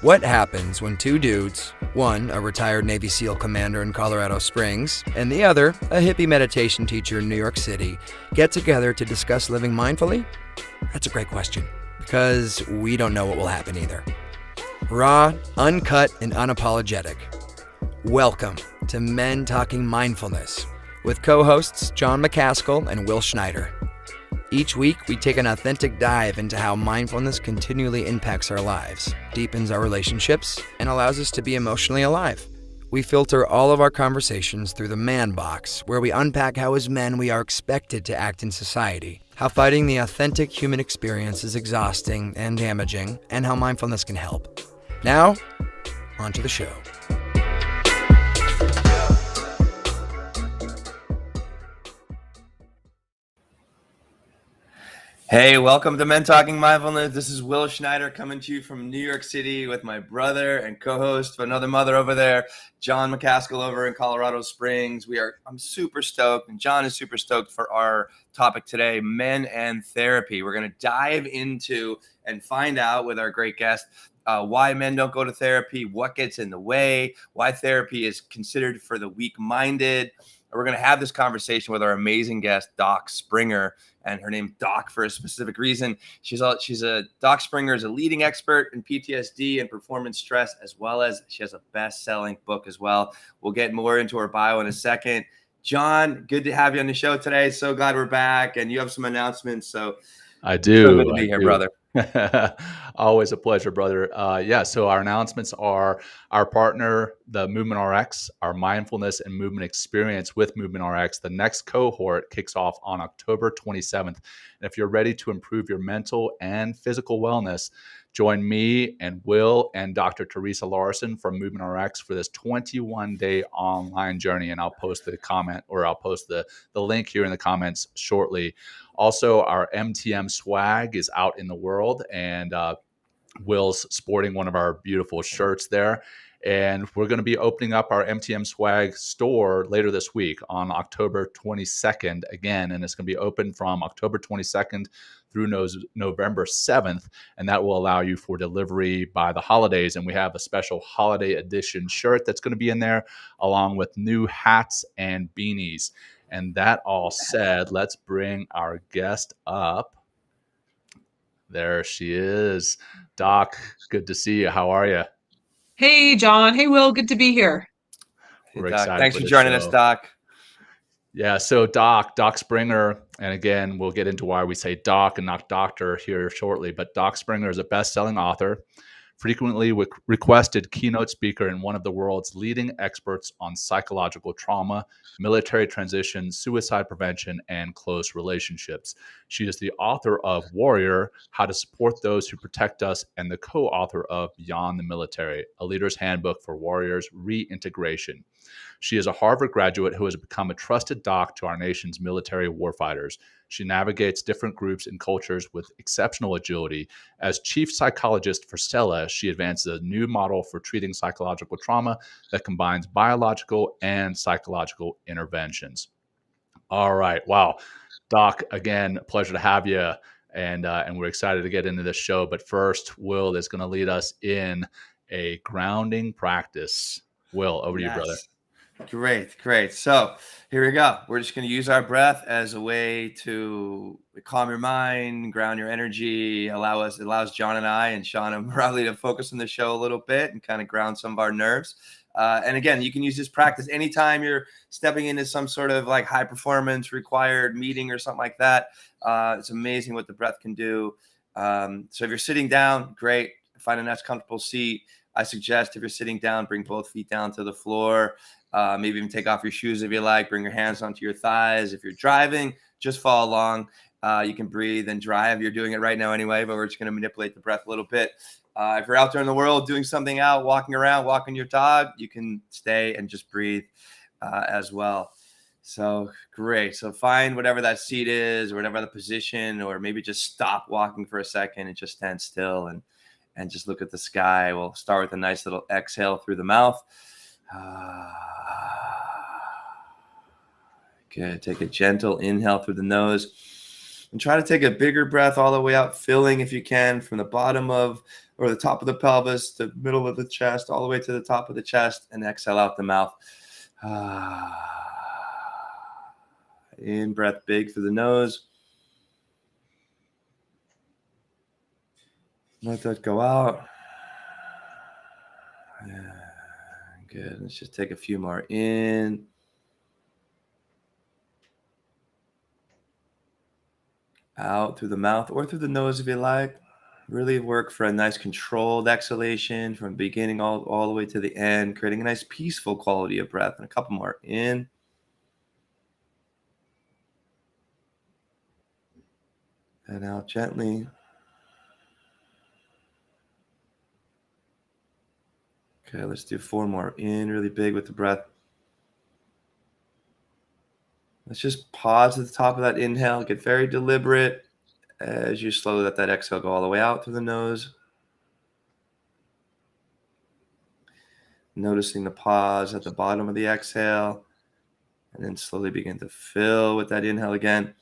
What happens when two dudes, one a retired Navy SEAL commander in Colorado Springs, and the other a hippie meditation teacher in New York City, get together to discuss living mindfully? That's a great question, because we don't know what will happen either. Raw, uncut, and unapologetic. Welcome to Men Talking Mindfulness with co-hosts John McCaskill and Will Schneider. Each week, we take an authentic dive into how mindfulness continually impacts our lives, deepens our relationships, and allows us to be emotionally alive. We filter all of our conversations through the man box, where we unpack how as men we are expected to act in society, how fighting the authentic human experience is exhausting and damaging, and how mindfulness can help. Now, on to the show. Hey, welcome to Men Talking Mindfulness. This is Will Schneider coming to you from New York City with my brother and co-host, another mother over there, Jon McCaskill over in Colorado Springs. I'm super stoked, and Jon is super stoked for our topic today, men and therapy. We're going to dive into and find out with our great guest why men don't go to therapy, what gets in the way, why therapy is considered for the weak-minded. We're going to have this conversation with our amazing guest, Doc Springer, and her name Doc for a specific reason. Doc Springer is a leading expert in PTSD and performance stress, as well as she has a best-selling book as well. We'll get more into her bio in a second. Jon, good to have you on the show today. So glad we're back, and you have some announcements. So I do. So good to be here, brother. Always a pleasure, brother. So our announcements are our partner, the Movement RX, our mindfulness and movement experience with Movement RX. The next cohort kicks off on October 27th. And if you're ready to improve your mental and physical wellness, join me and Will and Dr. Teresa Larson from Movement RX for this 21-day online journey. And I'll post the link here in the comments shortly. Also, our MTM Swag is out in the world, and Will's sporting one of our beautiful shirts there. And we're going to be opening up our MTM Swag store later this week on October 22nd again. And it's going to be open from October 22nd through November 7th. And that will allow you for delivery by the holidays. And we have a special holiday edition shirt that's going to be in there, along with new hats and beanies. And that all said, let's bring our guest up. There she is. Doc, good to see you. How are you? Hey, John. Hey, Will. Good to be here. We're excited. Thanks for joining us, Doc. Yeah, so Doc Springer, and again, we'll get into why we say Doc and not doctor here shortly, but Doc Springer is a best-selling author, frequently requested keynote speaker, and one of the world's leading experts on psychological trauma, military transition, suicide prevention, and close relationships. She is the author of Warrior, How to Support Those Who Protect Us, and the co-author of Beyond the Military, a leader's handbook for warriors' reintegration. She is a Harvard graduate who has become a trusted doc to our nation's military warfighters. She navigates different groups and cultures with exceptional agility. As chief psychologist for Stella, she advances a new model for treating psychological trauma that combines biological and psychological interventions. All right. Wow. Doc, again, pleasure to have you. And we're excited to get into this show. But first, Will is going to lead us in a grounding practice. Will, over to you, brother. Great. So here we go. We're just going to use our breath as a way to calm your mind, ground your energy, allows Jon and I and Shauna probably to focus on the show a little bit and kind of ground some of our nerves. And again, you can use this practice anytime you're stepping into some sort of like high performance required meeting or something like that. It's amazing what the breath can do. So if you're sitting down, great. Find a nice comfortable seat. I suggest if you're sitting down, bring both feet down to the floor. Maybe even take off your shoes if you like. Bring your hands onto your thighs. If you're driving, just follow along. You can breathe and drive. You're doing it right now anyway, but we're just going to manipulate the breath a little bit. If you're out there in the world doing something out, walking around, walking your dog, you can stay and just breathe as well. So great. So find whatever that seat is or whatever the position, or maybe just stop walking for a second and just stand still and just look at the sky. We'll start with a nice little exhale through the mouth. Good. Take a gentle inhale through the nose. And try to take a bigger breath all the way out, filling if you can from the bottom of or the top of the pelvis, the middle of the chest, all the way to the top of the chest, and exhale out the mouth. In breath big through the nose. Let that go out. Good. Let's just take a few more in. Out through the mouth or through the nose if you like. Really work for a nice controlled exhalation from the beginning all the way to the end, creating a nice peaceful quality of breath. And a couple more in. And out gently. Okay, let's do 4 more in really big with the breath. Let's just pause at the top of that inhale. Get very deliberate as you slowly let that exhale go all the way out through the nose. Noticing the pause at the bottom of the exhale. And then slowly begin to fill with that inhale again.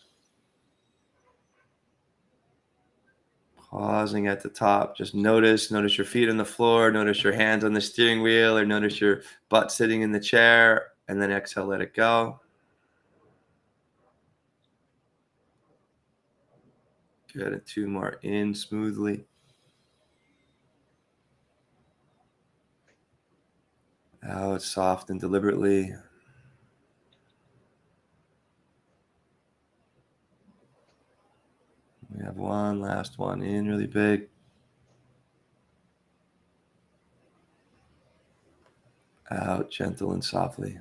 Pausing at the top. Just notice your feet on the floor. Notice your hands on the steering wheel, or notice your butt sitting in the chair. And then exhale, let it go. Good. And 2 more in smoothly. Out soft and deliberately. We have one last one in really big. Out gentle and softly.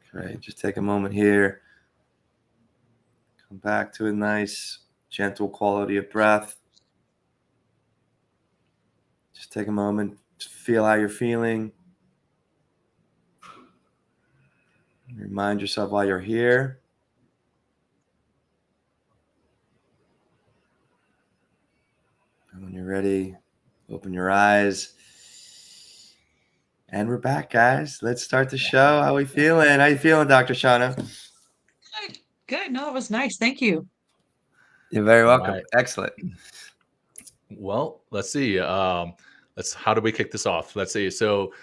Great. Just take a moment here. Come back to a nice, gentle quality of breath. Just take a moment to feel how you're feeling. Remind yourself why you're here. And when you're ready, open your eyes. And we're back, guys. Let's start the show. How we feeling? How you feeling, Dr. Shauna? Good. No, it was nice. Thank you. You're very welcome. Right. Excellent. Well, let's see. How do we kick this off? Let's see. So,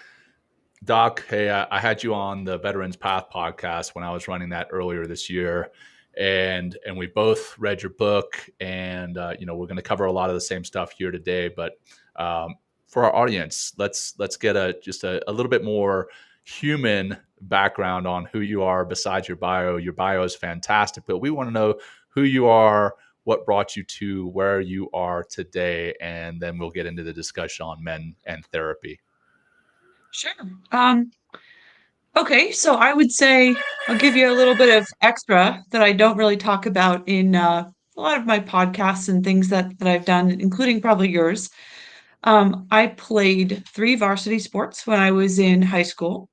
Doc, hey, I had you on the Veterans Path podcast when I was running that earlier this year, and we both read your book, and we're going to cover a lot of the same stuff here today. But for our audience, let's get a little bit more human background on who you are besides your bio. Your bio is fantastic, but we want to know who you are, what brought you to where you are today, and then we'll get into the discussion on men and therapy. Sure. Okay, so I would say I'll give you a little bit of extra that I don't really talk about in a lot of my podcasts and things that I've done, including probably yours. I played 3 varsity sports when I was in high school.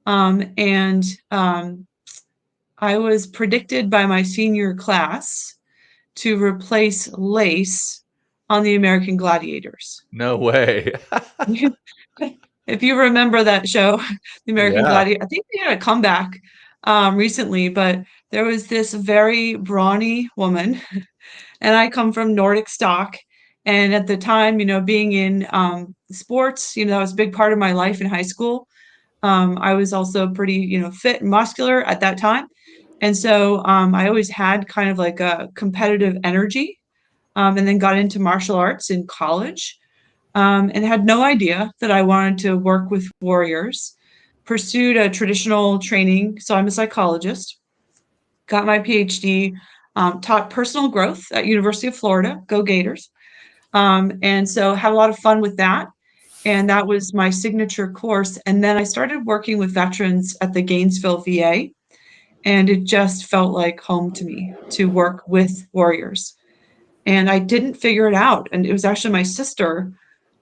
And I was predicted by my senior class to replace Lace on the American Gladiators. No way. If you remember that show, the American Yeah. Gladiator, I think they had a comeback recently, but there was this very brawny woman, and I come from Nordic stock. And at the time, being in sports, that was a big part of my life in high school. I was also pretty, fit and muscular at that time. And so I always had kind of like a competitive energy, and then got into martial arts in college, and had no idea that I wanted to work with warriors. Pursued a traditional training. So I'm a psychologist, got my Ph.D., taught personal growth at University of Florida, go Gators. And so had a lot of fun with that. And that was my signature course. And then I started working with veterans at the Gainesville VA. And it just felt like home to me to work with warriors. And I didn't figure it out. And it was actually my sister.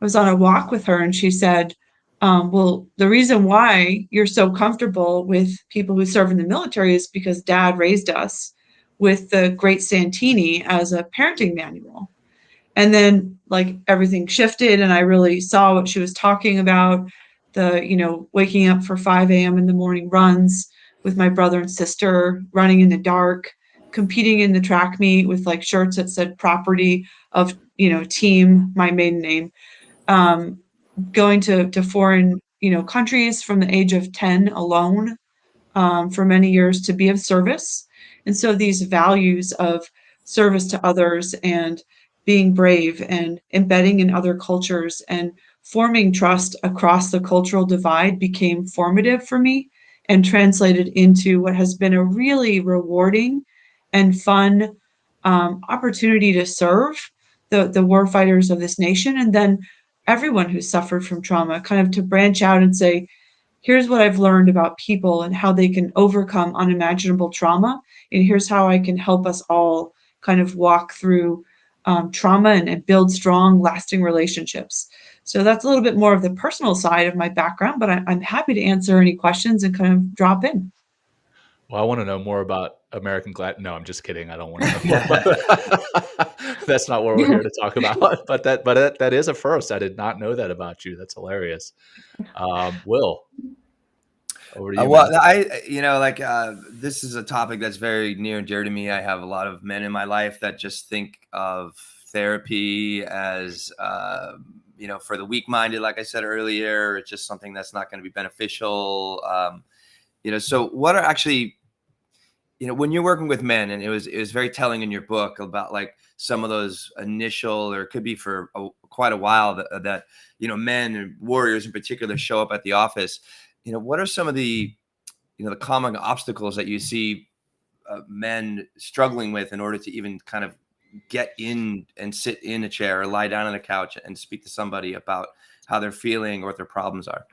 I was on a walk with her, and she said, well, the reason why you're so comfortable with people who serve in the military is because Dad raised us with the Great Santini as a parenting manual. And then like everything shifted, and I really saw what she was talking about. the waking up for 5 a.m. in the morning runs with my brother and sister, running in the dark, competing in the track meet with like shirts that said property of, team, my maiden name, um, going to foreign, countries from the age of 10 alone, for many years to be of service. And so these values of service to others and being brave and embedding in other cultures and forming trust across the cultural divide became formative for me and translated into what has been a really rewarding and fun opportunity to serve the war fighters of this nation, and then everyone who's suffered from trauma, kind of to branch out and say, here's what I've learned about people and how they can overcome unimaginable trauma. And here's how I can help us all kind of walk through trauma and build strong, lasting relationships. So that's a little bit more of the personal side of my background, but I'm happy to answer any questions and kind of drop in. Well, I want to know more about American Glad. No, I'm just kidding. I don't want to know more about that. That's not what we're here to talk about. But that is a first. I did not know that about you. That's hilarious. Will, over to you, Well, man. this is a topic that's very near and dear to me. I have a lot of men in my life that just think of therapy as, for the weak-minded, like I said earlier, it's just something that's not going to be beneficial. So what are actually, when you're working with men, and it was very telling in your book about like some of those initial, or it could be for quite a while that men and warriors in particular show up at the office. What are some of the, the common obstacles that you see men struggling with in order to even kind of get in and sit in a chair or lie down on a couch and speak to somebody about how they're feeling or what their problems are?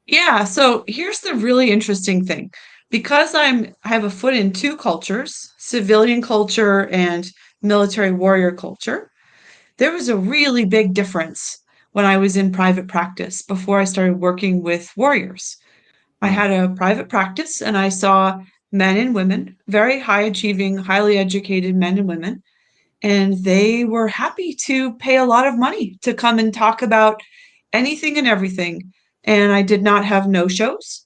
Yeah, so here's the really interesting thing. Because I have a foot in two cultures, civilian culture and military warrior culture, there was a really big difference when I was in private practice before I started working with warriors. I had a private practice and I saw men and women, very high achieving, highly educated men and women, and they were happy to pay a lot of money to come and talk about anything and everything. And I did not have no-shows.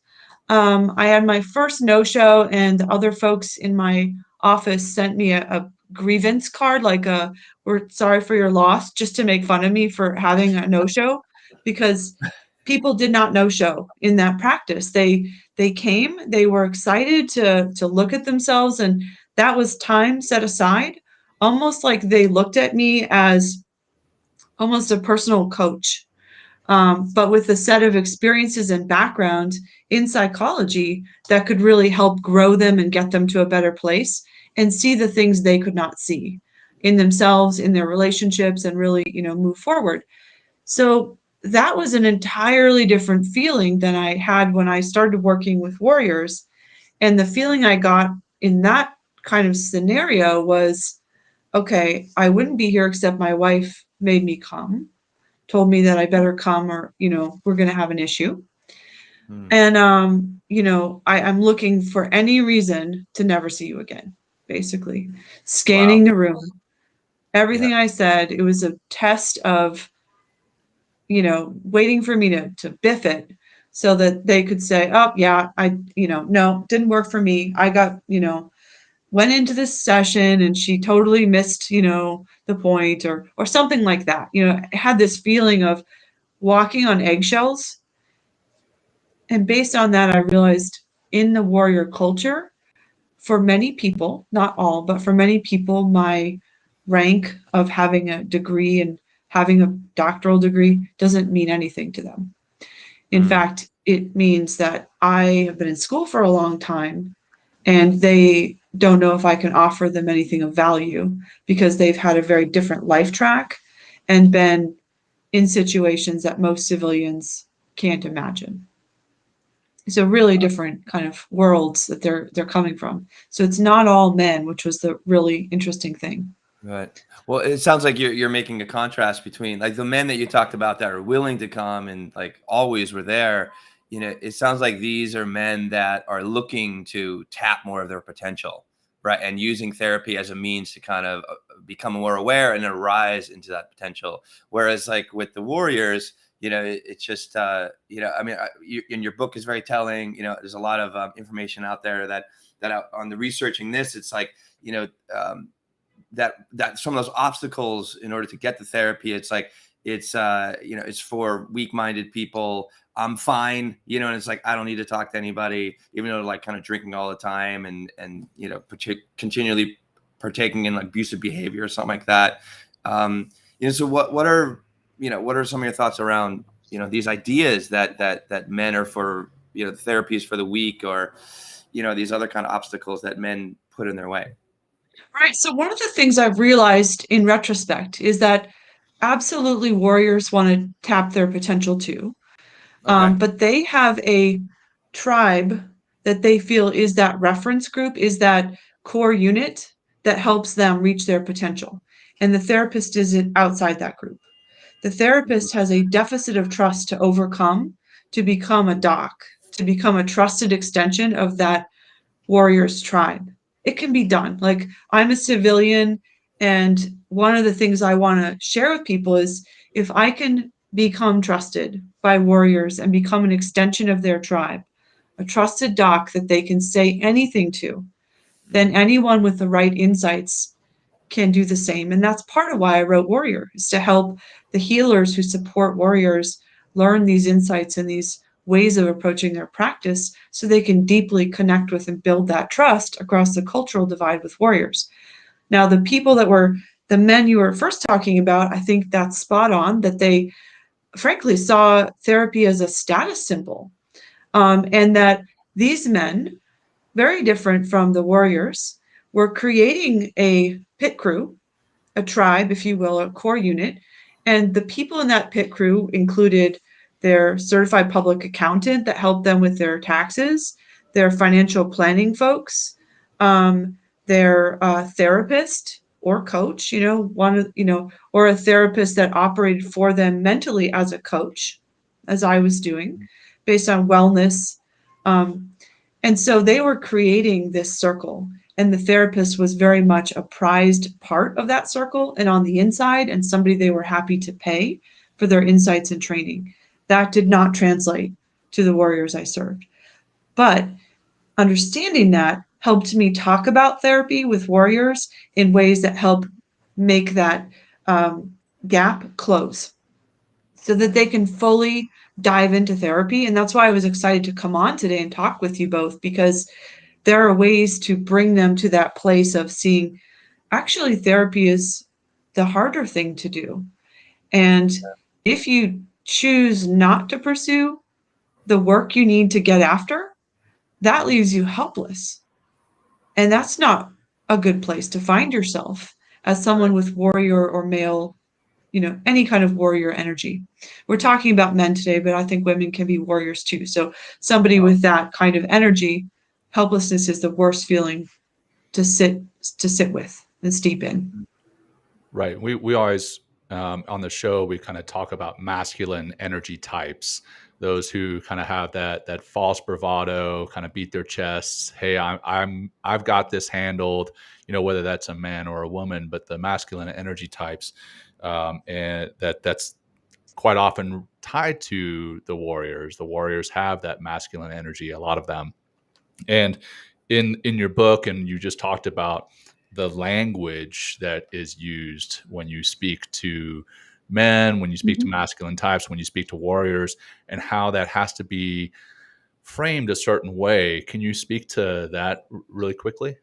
I had my first no-show, and the other folks in my office sent me a grievance card, like we're sorry for your loss, just to make fun of me for having a no-show, because people did not no-show in that practice. They came, they were excited to look at themselves, and that was time set aside, almost like they looked at me as almost a personal coach, but with a set of experiences and background in psychology that could really help grow them and get them to a better place and see the things they could not see in themselves, in their relationships, and really, move forward. So that was an entirely different feeling than I had when I started working with warriors. And the feeling I got in that kind of scenario was, okay, I wouldn't be here except my wife made me come, told me that I better come or, we're going to have an issue. And, I'm looking for any reason to never see you again, basically. Scanning the room. Everything I said, it was a test of, waiting for me to biff it so that they could say, oh, yeah, no, didn't work for me. I got, went into this session and she totally missed, the point or something like that. I had this feeling of walking on eggshells. And based on that, I realized in the warrior culture, for many people, not all, but for many people, my rank of having a degree and having a doctoral degree doesn't mean anything to them. In fact, it means that I have been in school for a long time and they don't know if I can offer them anything of value because they've had a very different life track and been in situations that most civilians can't imagine. So really different kind of worlds that they're coming from. So it's not all men, which was the really interesting thing. Right. Well, it sounds like you're making a contrast between like the men that you talked about that are willing to come and like always were there. It sounds like these are men that are looking to tap more of their potential, right? And using therapy as a means to kind of become more aware and arise into that potential. Whereas like with the warriors, it's just, I mean, in your book is very telling. There's a lot of information out there that on the researching this, it's like, that some of those obstacles in order to get to therapy, it's like, it's for weak-minded people. I'm fine, and it's like, I don't need to talk to anybody, even though like kind of drinking all the time and continually partaking in like abusive behavior or something like that. So what are some of your thoughts around, these ideas that men are for, therapies for the weak, or, these other kind of obstacles that men put in their way? Right. So one of the things I've realized in retrospect is that absolutely warriors want to tap their potential too. Okay. But they have a tribe that they feel is that reference group, is that core unit that helps them reach their potential. And the therapist is outside that group. The therapist has a deficit of trust to overcome, to become a doc, to become a trusted extension of that warrior's tribe. It can be done. Like, I'm a civilian, and one of the things I want to share with people is, if I can become trusted by warriors and become an extension of their tribe, a trusted doc that they can say anything to, then anyone with the right insights can do the same. And that's part of why I wrote Warrior, is to help the healers who support warriors learn these insights and these ways of approaching their practice, so they can deeply connect with and build that trust across the cultural divide with warriors. Now, the people that were the men you were first talking about, I think that's spot on, that they frankly saw therapy as a status symbol. And that these men, very different from the warriors, were creating a pit crew, a tribe, if you will, a core unit. And the people in that pit crew included their certified public accountant that helped them with their taxes, their financial planning folks, their therapist or coach, or a therapist that operated for them mentally as a coach, as I was doing, based on wellness. And so they were creating this circle, and the therapist was very much a prized part of that circle and on the inside, and somebody they were happy to pay for their insights and training. That did not translate to the warriors I served. But understanding that helped me talk about therapy with warriors in ways that help make that gap close, so that they can fully dive into therapy. And that's why I was excited to come on today and talk with you both, because there are ways to bring them to that place of seeing, actually, therapy is the harder thing to do. And if you choose not to pursue the work you need to get after, that leaves you helpless. And that's not a good place to find yourself as someone with warrior or male, any kind of warrior energy. We're talking about men today, but I think women can be warriors too. So somebody with that kind of energy, helplessness is the worst feeling to sit with and steep in. Right. We always, on the show, we kind of talk about masculine energy types, those who kind of have that false bravado, kind of beat their chests. Hey, I've got this handled, whether that's a man or a woman, but the masculine energy types, and that's quite often tied to the warriors. The warriors have that masculine energy, a lot of them. And in your book, and you just talked about the language that is used when you speak to men, when you speak to masculine types, when you speak to warriors, and how that has to be framed a certain way. Can you speak to that really quickly?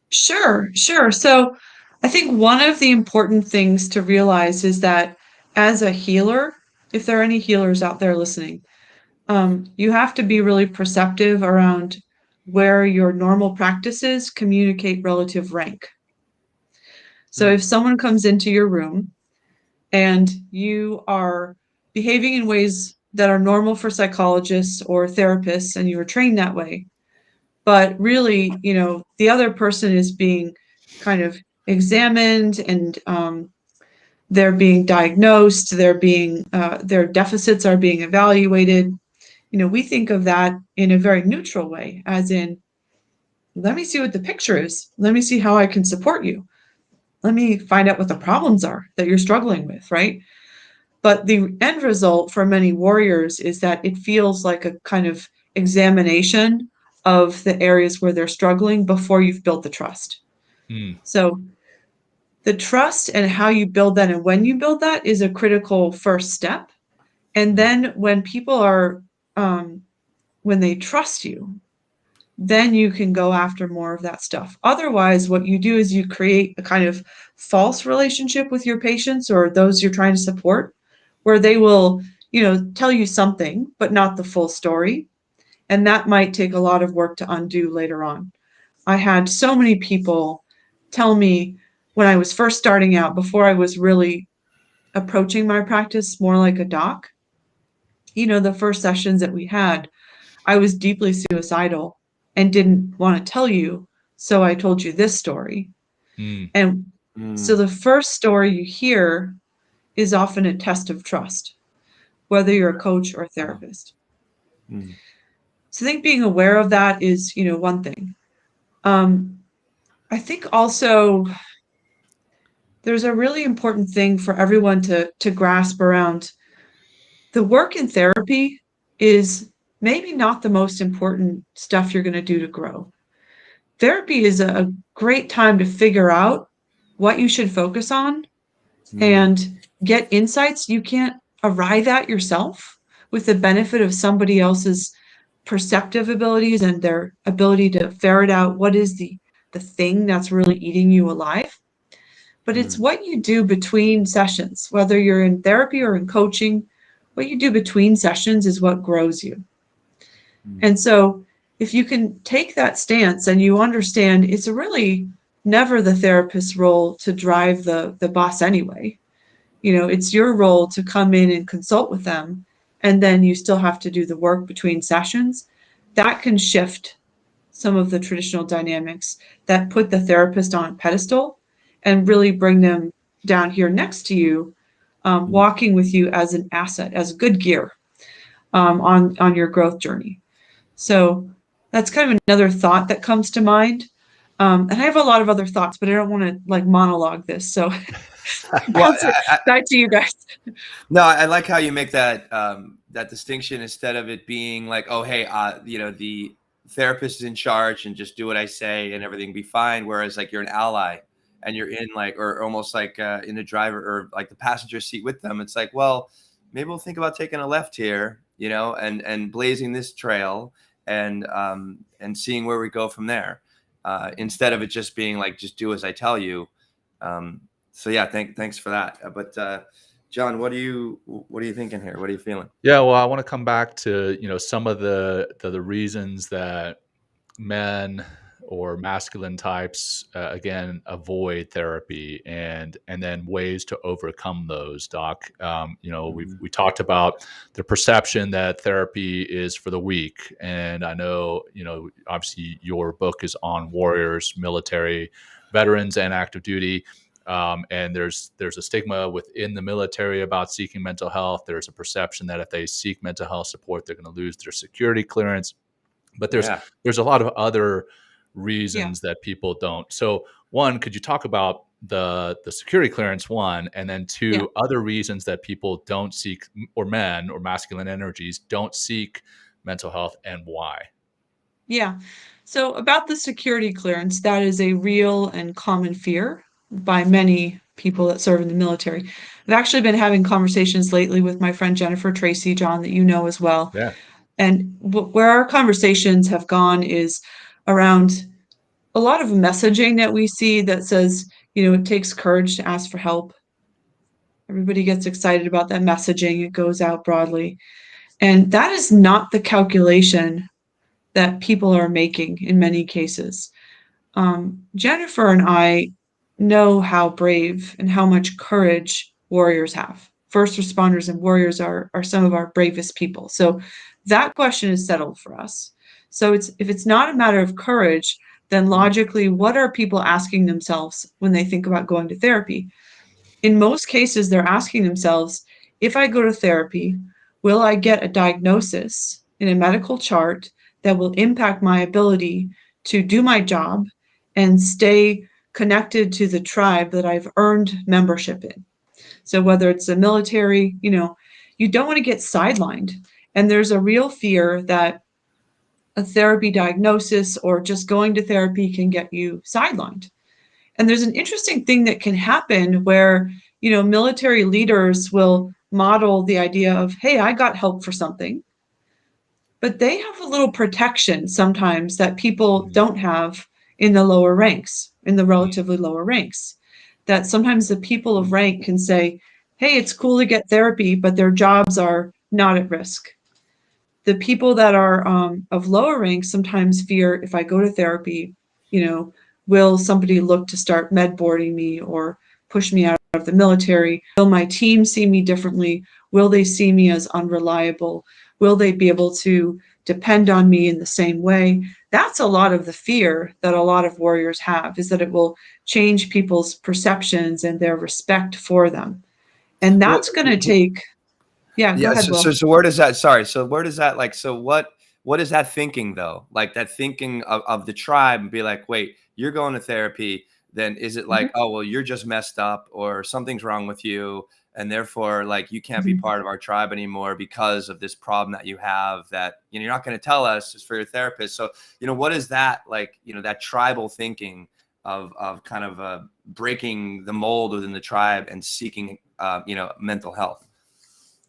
Sure. So I think one of the important things to realize is that, as a healer, if there are any healers out there listening, you have to be really perceptive around where your normal practices communicate relative rank. So if someone comes into your room and you are behaving in ways that are normal for psychologists or therapists, and you were trained that way, but really, the other person is being kind of examined, and they're being diagnosed, their deficits are being evaluated. We think of that in a very neutral way, as in, let me see what the picture is. Let me see how I can support you. Let me find out what the problems are that you're struggling with, right? But the end result for many warriors is that it feels like a kind of examination of the areas where they're struggling before you've built the trust. Mm. So the trust and how you build that and when you build that is a critical first step. And then when people are, when they trust you, then you can go after more of that stuff. Otherwise, what you do is you create a kind of false relationship with your patients or those you're trying to support, where they will, tell you something, but not the full story. And that might take a lot of work to undo later on. I had so many people tell me when I was first starting out, before I was really approaching my practice more like a doc, the first sessions that we had, I was deeply suicidal and didn't want to tell you. So I told you this story. Mm. And so Mm. the first story you hear is often a test of trust, whether you're a coach or a therapist. Mm. So I think being aware of that is, one thing. I think also there's a really important thing for everyone to grasp around. The work in therapy is maybe not the most important stuff you're going to do to grow. Therapy is a great time to figure out what you should focus on Mm. and get insights you can't arrive at yourself with the benefit of somebody else's perceptive abilities and their ability to ferret out what is the thing that's really eating you alive. But it's Mm. what you do between sessions, whether you're in therapy or in coaching, what you do between sessions is what grows you. Mm. And so if you can take that stance and you understand it's really never the therapist's role to drive the boss anyway. It's your role to come in and consult with them, and then you still have to do the work between sessions. That can shift some of the traditional dynamics that put the therapist on a pedestal and really bring them down here next to you, walking with you as an asset, as good gear on your growth journey. So that's kind of another thought that comes to mind. And I have a lot of other thoughts, but I don't want to monologue this. So Well, bounce it back to you guys. no, I like how you make that that distinction instead of it being like, oh, hey, the therapist is in charge and just do what I say and everything be fine. Whereas like you're an ally and you're in or almost like in the driver or like the passenger seat with them. It's like, well, maybe we'll think about taking a left here, and blazing this trail and seeing where we go from there, instead of it just being like, just do as I tell you. So yeah, thanks for that. But Jon, what are you thinking here? What are you feeling? Yeah, well, I want to come back to some of the reasons that men or masculine types again avoid therapy, and then ways to overcome those. Doc, we talked about the perception that therapy is for the weak, and I know obviously your book is on warriors, military veterans, and active duty. And there's a stigma within the military about seeking mental health. There's a perception that if they seek mental health support, they're going to lose their security clearance. But there's a lot of other reasons that people don't. So one, could you talk about the security clearance, one, and then two, other reasons that people don't seek, or men or masculine energies don't seek mental health, and why? Yeah. So about the security clearance, that is a real and common fear by many people that serve in the military. I've actually been having conversations lately with my friend Jennifer Tracy, Jon, that you know as well. Yeah. And where our conversations have gone is around a lot of messaging that we see that says, it takes courage to ask for help. Everybody gets excited about that messaging. It goes out broadly. And that is not the calculation that people are making in many cases. Jennifer and I know how brave and how much courage warriors have. First responders and warriors are some of our bravest people. So that question is settled for us. So if it's not a matter of courage, then logically, what are people asking themselves when they think about going to therapy? In most cases, they're asking themselves, if I go to therapy, will I get a diagnosis in a medical chart that will impact my ability to do my job and stay connected to the tribe that I've earned membership in? So whether it's the military, you don't want to get sidelined. And there's a real fear that a therapy diagnosis or just going to therapy can get you sidelined. And there's an interesting thing that can happen where, military leaders will model the idea of, hey, I got help for something. But they have a little protection sometimes that people don't have in the lower ranks, in the relatively lower ranks. That sometimes the people of rank can say, hey, it's cool to get therapy, but their jobs are not at risk. The people that are of lower rank sometimes fear, if I go to therapy, will somebody look to start med boarding me or push me out of the military? Will my team see me differently? Will they see me as unreliable? Will they be able to depend on me in the same way? That's a lot of the fear that a lot of warriors have, is that it will change people's perceptions and their respect for them. And that's going to take, go ahead, Will. So where does that, so where does that, like, so what is that thinking though? Like that thinking of the tribe and be like, wait, you're going to therapy. Then is it like, oh, well, you're just messed up or something's wrong with you, and therefore like you can't be part of our tribe anymore because of this problem that you have that, you're not going to tell us, just for your therapist. So, what is that like, that tribal thinking of kind of breaking the mold within the tribe and seeking, mental health?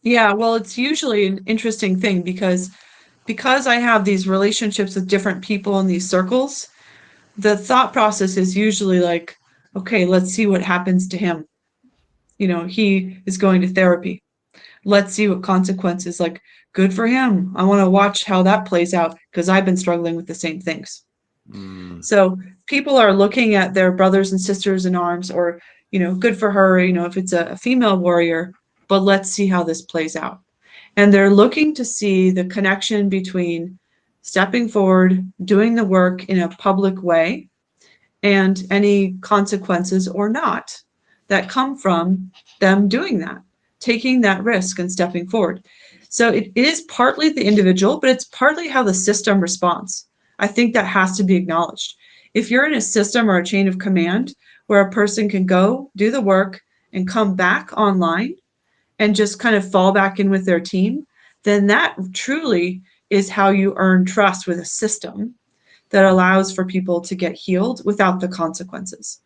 Yeah, well, it's usually an interesting thing because I have these relationships with different people in these circles. The thought process is usually like, okay, let's see what happens to him. He is going to therapy. Let's see what consequences, like, good for him. I want to watch how that plays out because I've been struggling with the same things. So people are looking at their brothers and sisters in arms, or, good for her, if it's a female warrior, but let's see how this plays out. And they're looking to see the connection between stepping forward, doing the work in a public way, and any consequences or not that come from them doing that, taking that risk and stepping forward. So it is partly the individual, but it's partly how the system responds. I think that has to be acknowledged. If you're in a system or a chain of command where a person can go do the work and come back online and just kind of fall back in with their team, then that truly is how you earn trust with a system that allows for people to get healed without the consequences.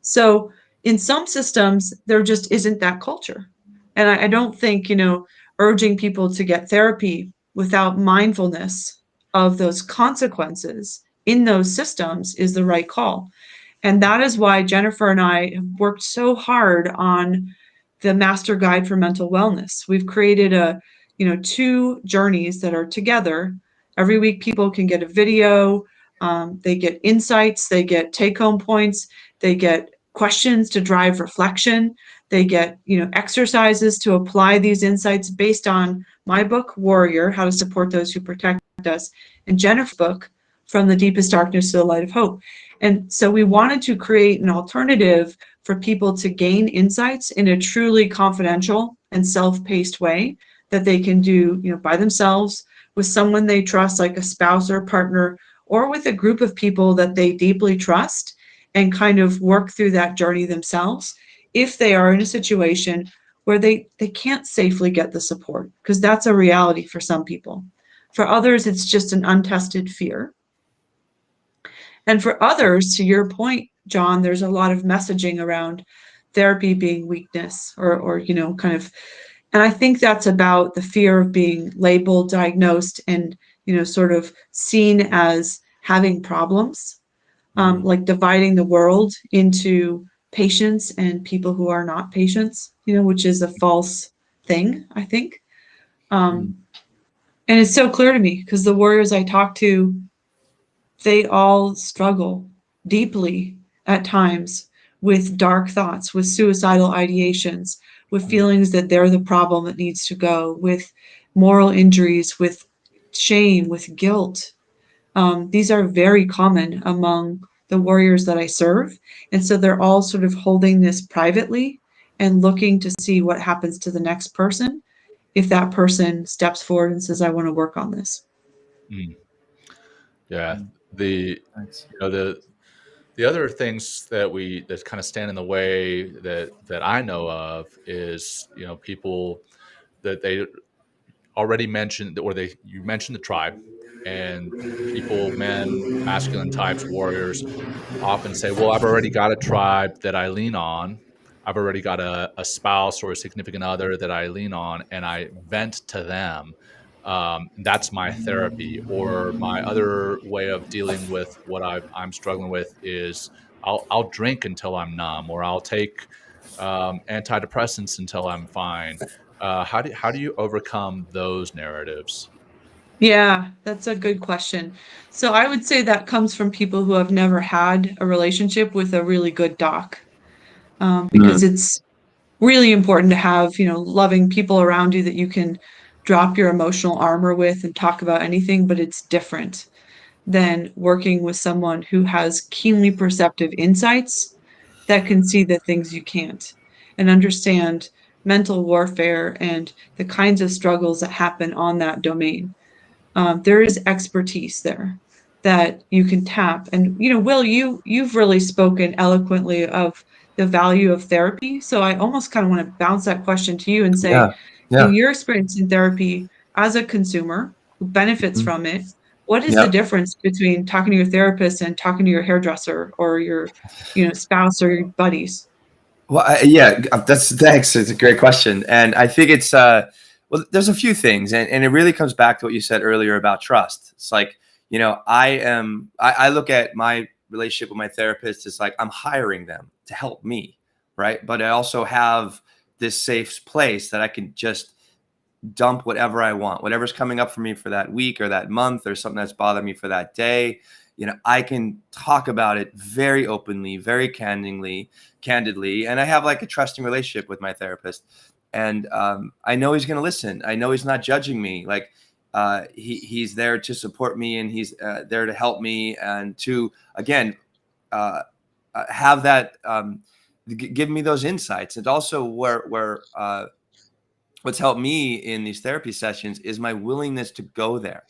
So in some systems, there just isn't that culture. And I don't think, urging people to get therapy without mindfulness of those consequences in those systems is the right call. And that is why Jennifer and I have worked so hard on the Master Guide for Mental Wellness. We've created 2 journeys that are together. Every week, people can get a video. They get insights. They get take-home points. They get questions to drive reflection. They get, exercises to apply these insights based on my book, Warrior, How to Support Those Who Protect Us, and Jennifer's book, From the Deepest Darkness to the Light of Hope. And so we wanted to create an alternative for people to gain insights in a truly confidential and self-paced way that they can do, by themselves, with someone they trust, like a spouse or partner, or with a group of people that they deeply trust, and kind of work through that journey themselves if they are in a situation where they can't safely get the support, because that's a reality for some people. For others, it's just an untested fear. And for others, to your point, Jon, there's a lot of messaging around therapy being weakness or kind of, and I think that's about the fear of being labeled, diagnosed, and, sort of seen as having problems, like dividing the world into patients and people who are not patients, which is a false thing, I think. And it's so clear to me because the warriors I talk to, they all struggle deeply at times with dark thoughts, with suicidal ideations, with feelings that they're the problem that needs to go, with moral injuries, with shame, with guilt. These are very common among the warriors that I serve. And so they're all sort of holding this privately and looking to see what happens to the next person if that person steps forward and says, I want to work on this. Yeah. The The other things that kind of stand in the way that I know of is, people that they already mentioned, or you mentioned the tribe, and people, men, masculine types, warriors, often say, well, I've already got a tribe that I lean on. I've already got a spouse or a significant other that I lean on, and I vent to them. That's my therapy. Or my other way of dealing with what I'm struggling with is I'll drink until I'm numb, or I'll take antidepressants until I'm fine. How do you overcome those narratives? Yeah, that's a good question. So I would say that comes from people who have never had a relationship with a really good doc, because Mm. it's really important to have, loving people around you that you can drop your emotional armor with and talk about anything, but it's different than working with someone who has keenly perceptive insights that can see the things you can't and understand mental warfare and the kinds of struggles that happen on that domain. There is expertise there that you can tap. And Will, you've really spoken eloquently of the value of therapy. So I almost kind of want to bounce that question to you and say, Yeah. Yeah. in your experience in therapy as a consumer who benefits Mhm. from it, what is the Yep. difference between talking to your therapist and talking to your hairdresser or your, spouse or your buddies? Well, yeah, that's thanks. It's a great question, and I think it's well, there's a few things, and it really comes back to what you said earlier about trust. It's like, I look at my relationship with my therapist as like I'm hiring them to help me, right? But I also have this safe place that I can just dump whatever I want, whatever's coming up for me for that week or that month or something that's bothering me for that day. I can talk about it very openly, very candidly, and I have like a trusting relationship with my therapist. And I know he's going to listen. I know he's not judging me. Like he's there to support me, and he's there to help me, and to again have that give me those insights. And also where what's helped me in these therapy sessions is my willingness to go there,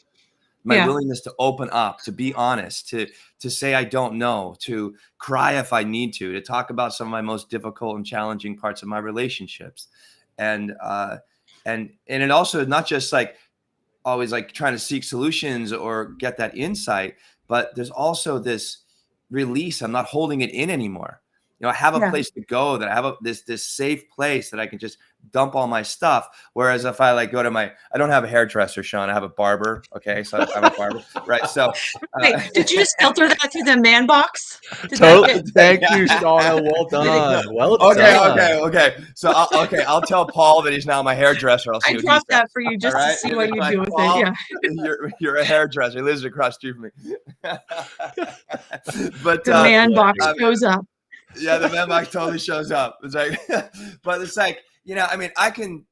my Yeah. willingness to open up, to be honest, to say I don't know, to cry if I need to talk about some of my most difficult and challenging parts of my relationships. And and it also is not just like always like trying to seek solutions or get that insight, but there's also this release. I'm not holding it in anymore. I have a Yeah. place to go, that I have this safe place that I can just dump all my stuff. Whereas if I like go to I don't have a hairdresser, Sean. I have a barber. Okay, so I have a barber, right? So, Wait, did you just filter that through the man box? Did that Totally. get Thank you, Shauna. Well done. Well okay, done. okay. So I'll tell Paul that he's now my hairdresser. I'll see I what he dropped says. that for you All just to right, see what you like do with it. Paul, Yeah. you're a hairdresser. He lives across the street from me. But The man box I mean, shows up. yeah, the man box totally shows up. It's like, but it's like, I mean, I can,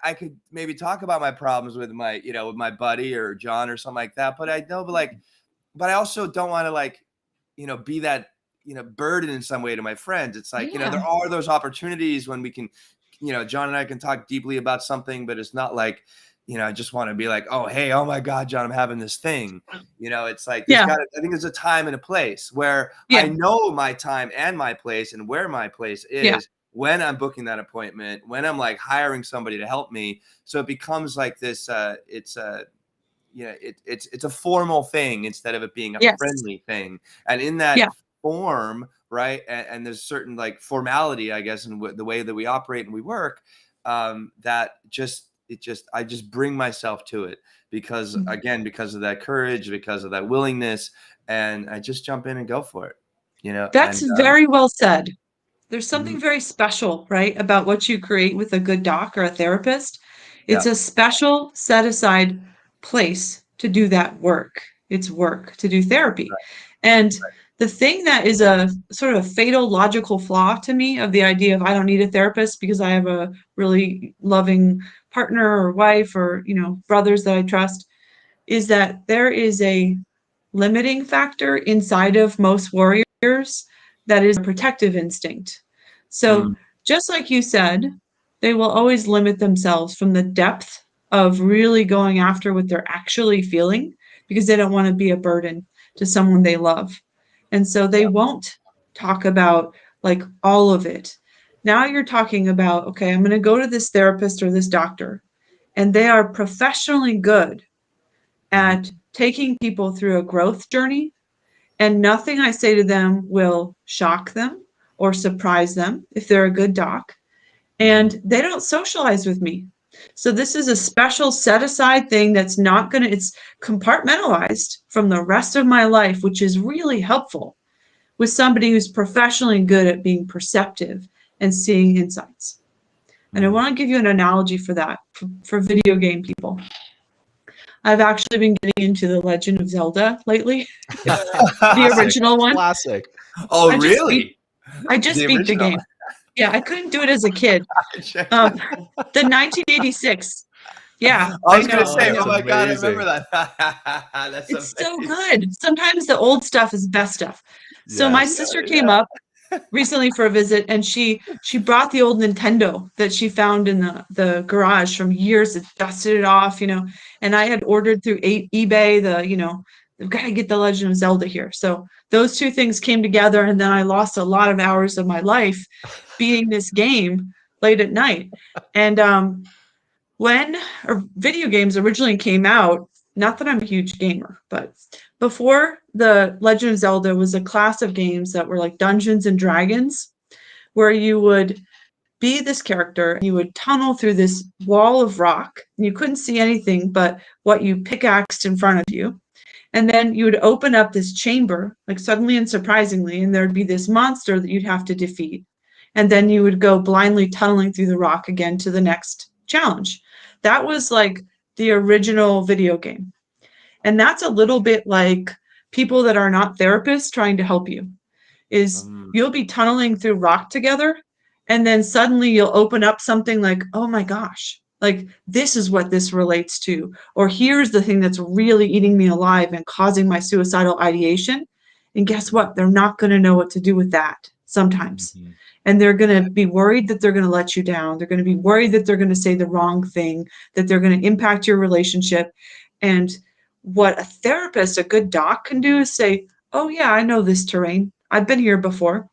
I could maybe talk about my problems with with my buddy or John or something like that. But I know, but I also don't want to like, be that, burden in some way to my friends. It's like, Yeah. there are those opportunities when we can, John and I can talk deeply about something, but it's not like, I just want to be like, oh, hey, oh my God, John, I'm having this thing. It's like, Yeah. I think there's a time and a place where Yeah. I know my time and my place and where my place Yeah. is when I'm booking that appointment, when I'm like hiring somebody to help me. So it becomes like this, it's a formal thing instead of it being a Yes. friendly thing. And in that Yeah. form, right, and there's certain like formality, I guess, in the way that we operate and we work, that I just bring myself to it because Mhm. again, because of that courage, because of that willingness, and I just jump in and go for it, That's and very well said. There's something mhm, very special, right, about what you create with a good doc or a therapist. It's yeah, a special set aside place to do that work. It's work to do therapy. right, And right. the thing that is a sort of fatal logical flaw to me of the idea of I don't need a therapist because I have a really loving partner or wife or, brothers that I trust is that there is a limiting factor inside of most warriors that is a protective instinct. So, Mm, just like you said, they will always limit themselves from the depth of really going after what they're actually feeling because they don't want to be a burden to someone they love. And so they won't talk about like all of it. Now you're talking about, okay, I'm going to go to this therapist or this doctor, and they are professionally good at taking people through a growth journey, and nothing I say to them will shock them or surprise them if they're a good doc. And they don't socialize with me. So this is a special set aside thing that's not going to, it's compartmentalized from the rest of my life, which is really helpful with somebody who's professionally good at being perceptive and seeing insights. And I want to give you an analogy for that, for video game people. I've actually been getting into the Legend of Zelda lately, the original one. Classic. Oh, I really? just The beat the original. game. Yeah, I couldn't do it as a kid. The 1986. Yeah, I was going to know, say, I know. oh my God, I amazing. remember that. That's It's so amazing. good. Sometimes the old stuff is best stuff. So my Yes. sister came up recently for a visit, and she brought the old Nintendo that she found in the garage from years, it dusted it off, and I had ordered through eBay they've got to get the Legend of Zelda here. So those two things came together, and then I lost a lot of hours of my life beating this game late at night. And when video games originally came out, not that I'm a huge gamer, but before the Legend of Zelda was a class of games that were like Dungeons and Dragons, where you would be this character and you would tunnel through this wall of rock, and you couldn't see anything but what you pickaxed in front of you. And then you would open up this chamber, like suddenly and surprisingly, and there'd be this monster that you'd have to defeat. And then you would go blindly tunneling through the rock again to the next challenge. That was like the original video game. And that's a little bit like people that are not therapists trying to help you. Is you'll be tunneling through rock together, and then suddenly you'll open up something like, oh my gosh, like this is what this relates to, or here's the thing that's really eating me alive and causing my suicidal ideation. And guess what? They're not going to know what to do with that sometimes. And they're going to be worried that they're going to let you down. They're going to be worried that they're going to say the wrong thing, that they're going to impact your relationship. And what a therapist, a good doc, can do is say, oh yeah, I know this terrain. I've been here before,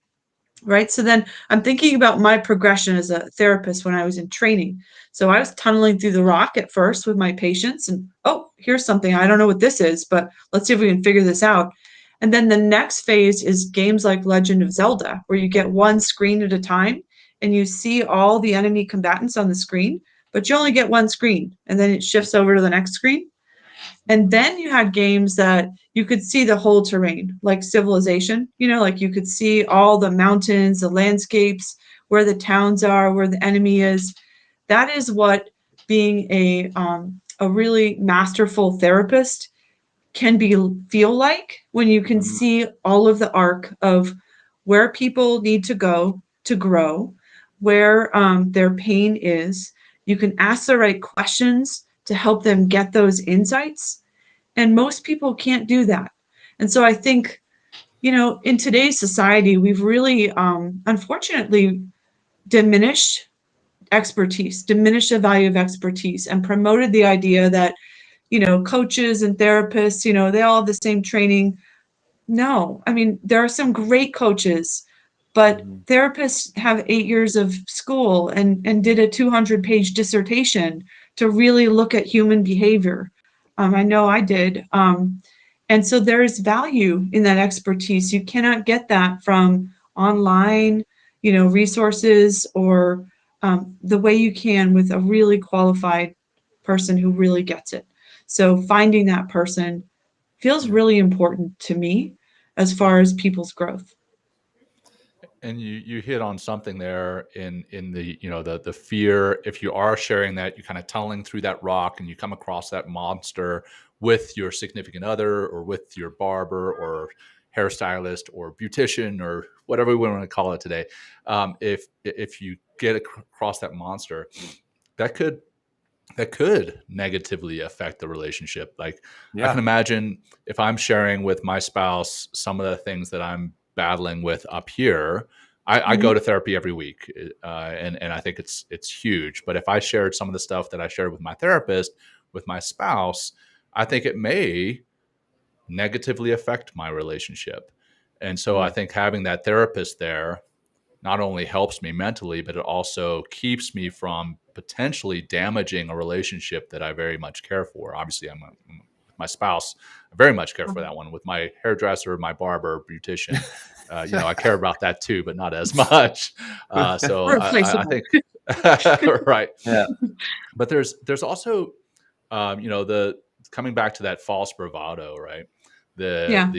right? So then I'm thinking about my progression as a therapist when I was in training. So I was tunneling through the rock at first with my patients, and oh, here's something. I don't know what this is, but let's see if we can figure this out. And then the next phase is games like Legend of Zelda, where you get one screen at a time and you see all the enemy combatants on the screen, but you only get one screen, and then it shifts over to the next screen. And then you had games that you could see the whole terrain, like Civilization, like you could see all the mountains, the landscapes, where the towns are, where the enemy is. That is what being a really masterful therapist can feel like, when you can see all of the arc of where people need to go to grow, where their pain is. You can ask the right questions to help them get those insights. And most people can't do that. And so I think, in today's society, we've really, unfortunately, diminished diminished the value of expertise, and promoted the idea that, coaches and therapists, they all have the same training. No, I mean, there are some great coaches, but therapists have 8 years of school and did a 200-page dissertation to really look at human behavior. I know I did. And so there is value in that expertise. You cannot get that from online, resources, or the way you can with a really qualified person who really gets it. So finding that person feels really important to me as far as people's growth. And you hit on something there in the the fear. If you are sharing that, you're kind of tunneling through that rock and you come across that monster with your significant other, or with your barber or hairstylist or beautician, or whatever we want to call it today. If you get across that monster, that could negatively affect the relationship. Like, I can imagine if I'm sharing with my spouse some of the things that I'm battling with up here. I go to therapy every week, and I think it's huge. But if I shared some of the stuff that I shared with my therapist with my spouse, I think it may negatively affect my relationship. And so I think having that therapist there not only helps me mentally, but it also keeps me from potentially damaging a relationship that I very much care for. Obviously, my spouse, I very much care for that one. With my hairdresser, my barber, beautician, I care about that too, but not as much. So I Replaceable. think, right. Yeah. But there's also, the coming back to that false bravado, right? Yeah.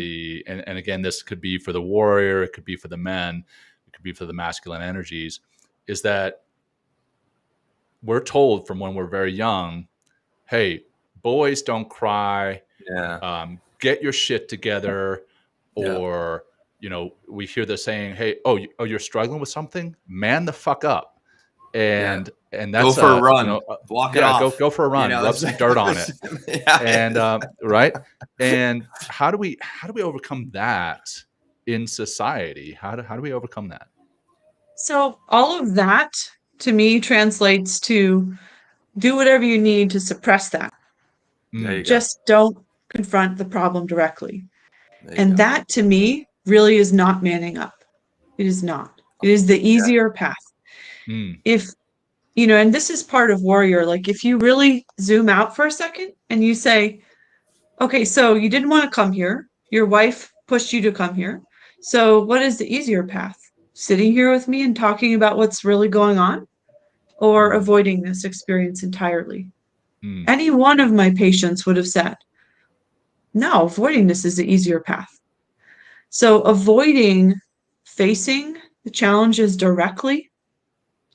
And again, this could be for the warrior, it could be for the men, it could be for the masculine energies, is that we're told from when we're very young, hey, boys don't cry, Yeah. get your shit together, Yeah. or we hear the saying, hey, you're struggling with something, man the fuck up. Yeah. And Go that's for a run. Walk it off. go for a run, rub some dirt on it. Yeah. And right. And how do we overcome that in society? How do we overcome that? So all of that to me translates to do whatever you need to suppress that. There you go. Just don't confront the problem directly. There you And go. that to me really is not manning up. It is not. It is the easier path. If, and this is part of warrior, like if you really zoom out for a second and you say, okay, so you didn't want to come here. Your wife pushed you to come here. So what is the easier path? Sitting here with me and talking about what's really going on, or avoiding this experience entirely? Any one of my patients would have said, no, avoiding this is the easier path. So avoiding facing the challenges directly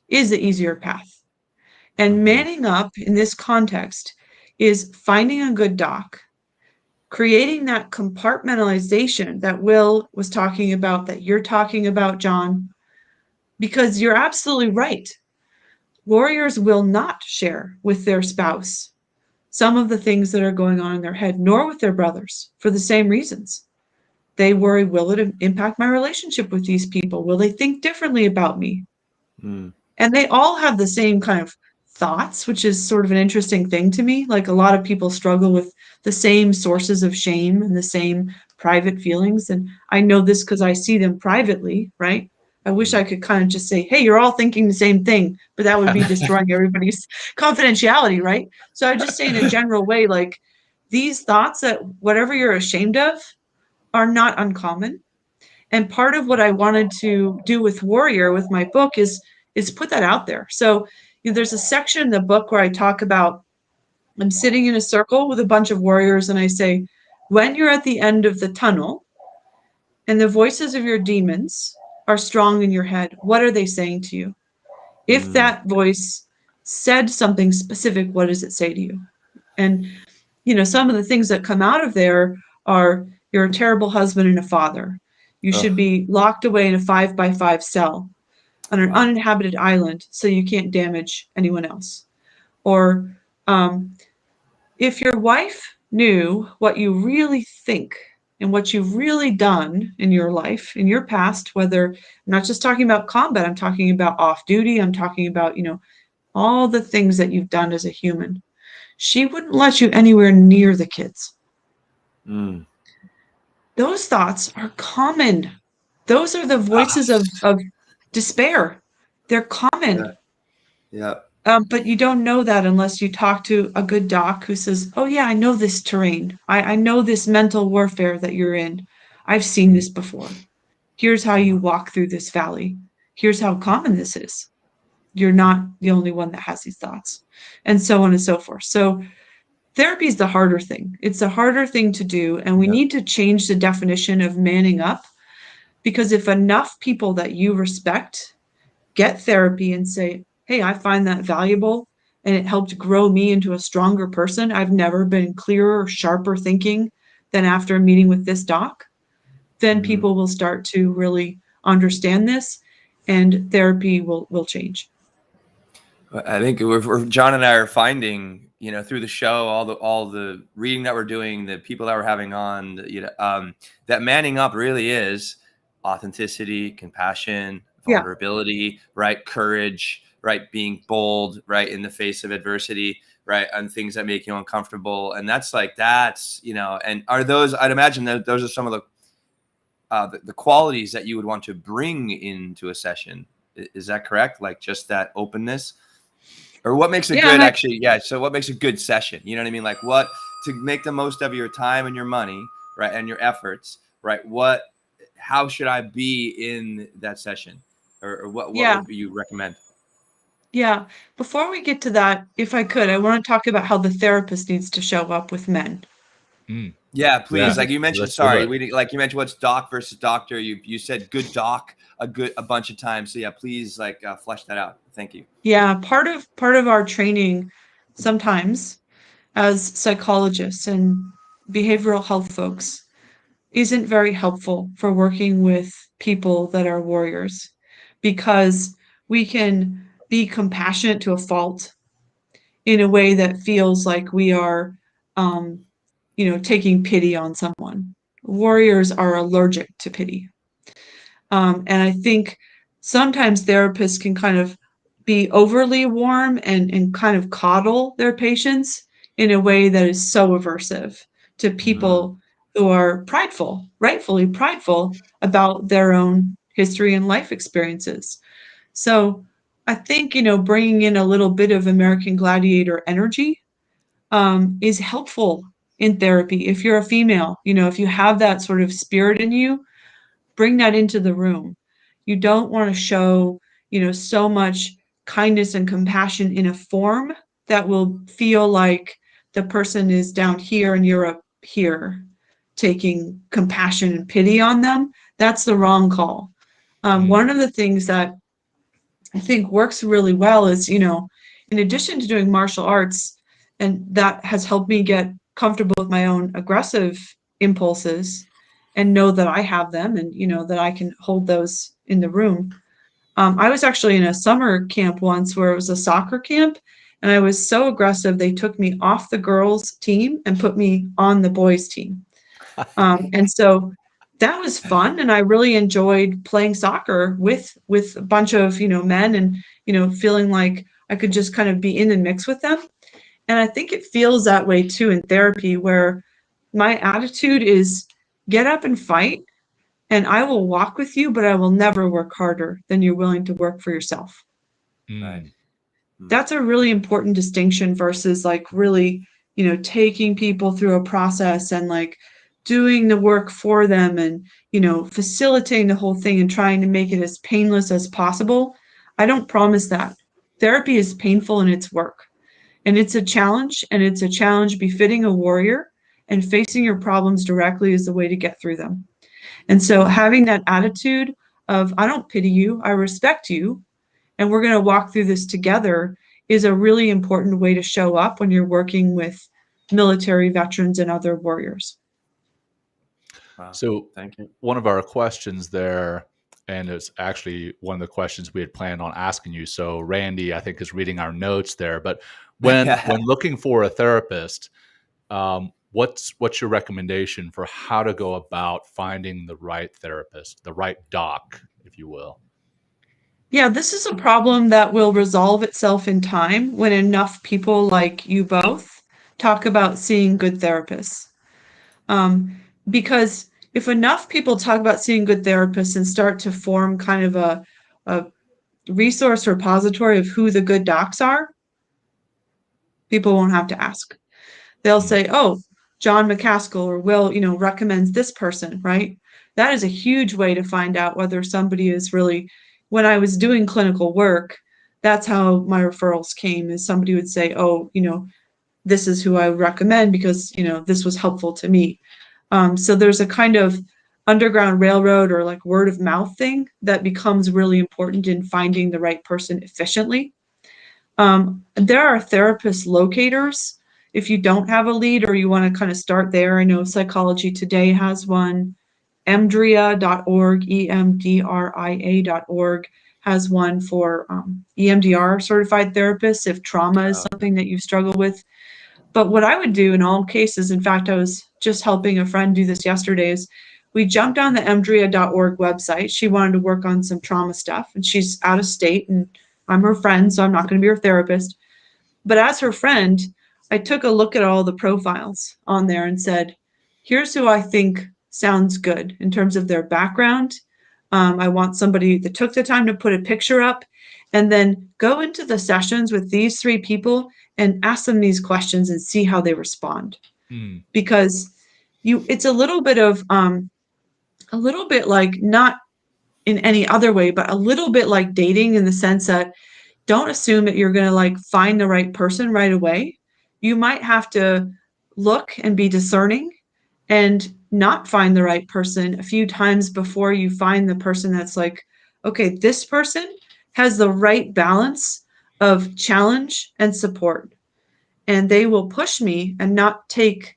is the easier path. And manning up in this context is finding a good doc, creating that compartmentalization that Will was talking about, that you're talking about, Jon, because you're absolutely right. Warriors will not share with their spouse some of the things that are going on in their head, nor with their brothers, for the same reasons. They worry, will it impact my relationship with these people? Will they think differently about me? And they all have the same kind of thoughts, which is sort of an interesting thing to me. Like a lot of people struggle with the same sources of shame and the same private feelings. And I know this because I see them privately, right? I wish I could kind of just say, hey, you're all thinking the same thing, but that would be destroying everybody's confidentiality, right? So I just say in a general way, like these thoughts that whatever you're ashamed of are not uncommon. And part of what I wanted to do with Warrior, with my book, is put that out there. So there's a section in the book where I talk about, I'm sitting in a circle with a bunch of warriors and I say, when you're at the end of the tunnel and the voices of your demons are strong in your head, what are they saying to you? If that voice said something specific, what does it say to you? And, some of the things that come out of there are, you're a terrible husband and a father. You should be locked away in a 5x5 cell on an uninhabited island so you can't damage anyone else. Or if your wife knew what you really think and what you've really done in your life, in your past, whether I'm not just talking about combat, I'm talking about off duty, I'm talking about, all the things that you've done as a human, she wouldn't let you anywhere near the kids. Those thoughts are common. Those are the voices of despair. They're common. Yeah. But you don't know that unless you talk to a good doc who says, oh yeah, I know this terrain. I know this mental warfare that you're in. I've seen this before. Here's how you walk through this valley. Here's how common this is. You're not the only one that has these thoughts, and so on and so forth. So therapy is the harder thing. It's a harder thing to do. And we need to change the definition of manning up, because if enough people that you respect get therapy and say, hey, I find that valuable and it helped grow me into a stronger person. I've never been clearer or sharper thinking than after meeting with this doc. Then people will start to really understand this and therapy will change. I think Jon and I are finding, through the show, all the reading that we're doing, the people that we're having on, that manning up really is authenticity, compassion, vulnerability, right? Courage, right? Being bold, right? In the face of adversity, right? And things that make you uncomfortable. And and are those, I'd imagine that those are some of the the qualities that you would want to bring into a session. Is that correct? Like just that openness, or what makes a good actually? Yeah. So what makes a good session? You know what I mean? Like what to make the most of your time and your money, right, and your efforts, right? How should I be in that session, or what would you recommend? Yeah. Before we get to that, if I could, I want to talk about how the therapist needs to show up with men. Yeah, please. Yeah, like you mentioned, let's do it. like you mentioned what's doc versus doctor. You said good doc a bunch of times. So yeah, please flesh that out. Thank you. Yeah, part of our training sometimes as psychologists and behavioral health folks isn't very helpful for working with people that are warriors, because we can be compassionate to a fault in a way that feels like we are taking pity on someone. Warriors are allergic to pity. And I think sometimes therapists can kind of be overly warm and kind of coddle their patients in a way that is so aversive to people who are prideful, rightfully prideful about their own history and life experiences. So I think, bringing in a little bit of American Gladiator energy is helpful in therapy. If you're a female, if you have that sort of spirit in you, bring that into the room. You don't want to show, so much kindness and compassion in a form that will feel like the person is down here and you're up here taking compassion and pity on them. That's the wrong call. One of the things that I think works really well is, in addition to doing martial arts, and that has helped me get comfortable with my own aggressive impulses and know that I have them, and, that I can hold those in the room. I was actually in a summer camp once where it was a soccer camp, and I was so aggressive, they took me off the girls' team and put me on the boys' team. And so that was fun, and I really enjoyed playing soccer with a bunch of men, and feeling like I could just kind of be in the mix with them. And I think it feels that way too in therapy, where my attitude is get up and fight, and I will walk with you, but I will never work harder than you're willing to work for yourself. Right. That's a really important distinction versus like really, taking people through a process and like doing the work for them and, facilitating the whole thing and trying to make it as painless as possible. I don't promise that. Therapy is painful in its work, and it's a challenge, and it's a challenge befitting a warrior, and facing your problems directly is the way to get through them. And so having that attitude of, I don't pity you, I respect you, and we're going to walk through this together is a really important way to show up when you're working with military veterans and other warriors. Wow. So Thank you. one of our questions there, and it's actually one of the questions we had planned on asking you. So Randy, I think, is reading our notes there. But when looking for a therapist, what's your recommendation for how to go about finding the right therapist, the right doc, if you will? Yeah, this is a problem that will resolve itself in time when enough people like you both talk about seeing good therapists. Because if enough people talk about seeing good therapists and start to form kind of a resource repository of who the good docs are, people won't have to ask. They'll say, oh, John McCaskill or Will, recommends this person, right? That is a huge way to find out whether somebody is really, when I was doing clinical work, that's how my referrals came, is somebody would say, oh, this is who I would recommend because, this was helpful to me. So there's a kind of underground railroad or like word of mouth thing that becomes really important in finding the right person efficiently. There are therapist locators. If you don't have a lead or you want to kind of start there, I know Psychology Today has one. EMDRIA.org, EMDRIA.org has one for EMDR certified therapists if trauma is something that you struggle with. But what I would do in all cases, in fact, I was just helping a friend do this yesterday, is we jumped on the EMDRIA.org website. She wanted to work on some trauma stuff, and she's out of state, and I'm her friend, so I'm not going to be her therapist. But as her friend, I took a look at all the profiles on there and said, here's who I think sounds good in terms of their background. I want somebody that took the time to put a picture up, and then go into the sessions with these 3 people and ask them these questions and see how they respond. Mm. Because it's a little bit like, not in any other way, but a little bit like dating, in the sense that don't assume that you're going to like find the right person right away. You might have to look and be discerning and not find the right person a few times before you find the person that's like, okay, this person has the right balance of challenge and support, and they will push me and not take,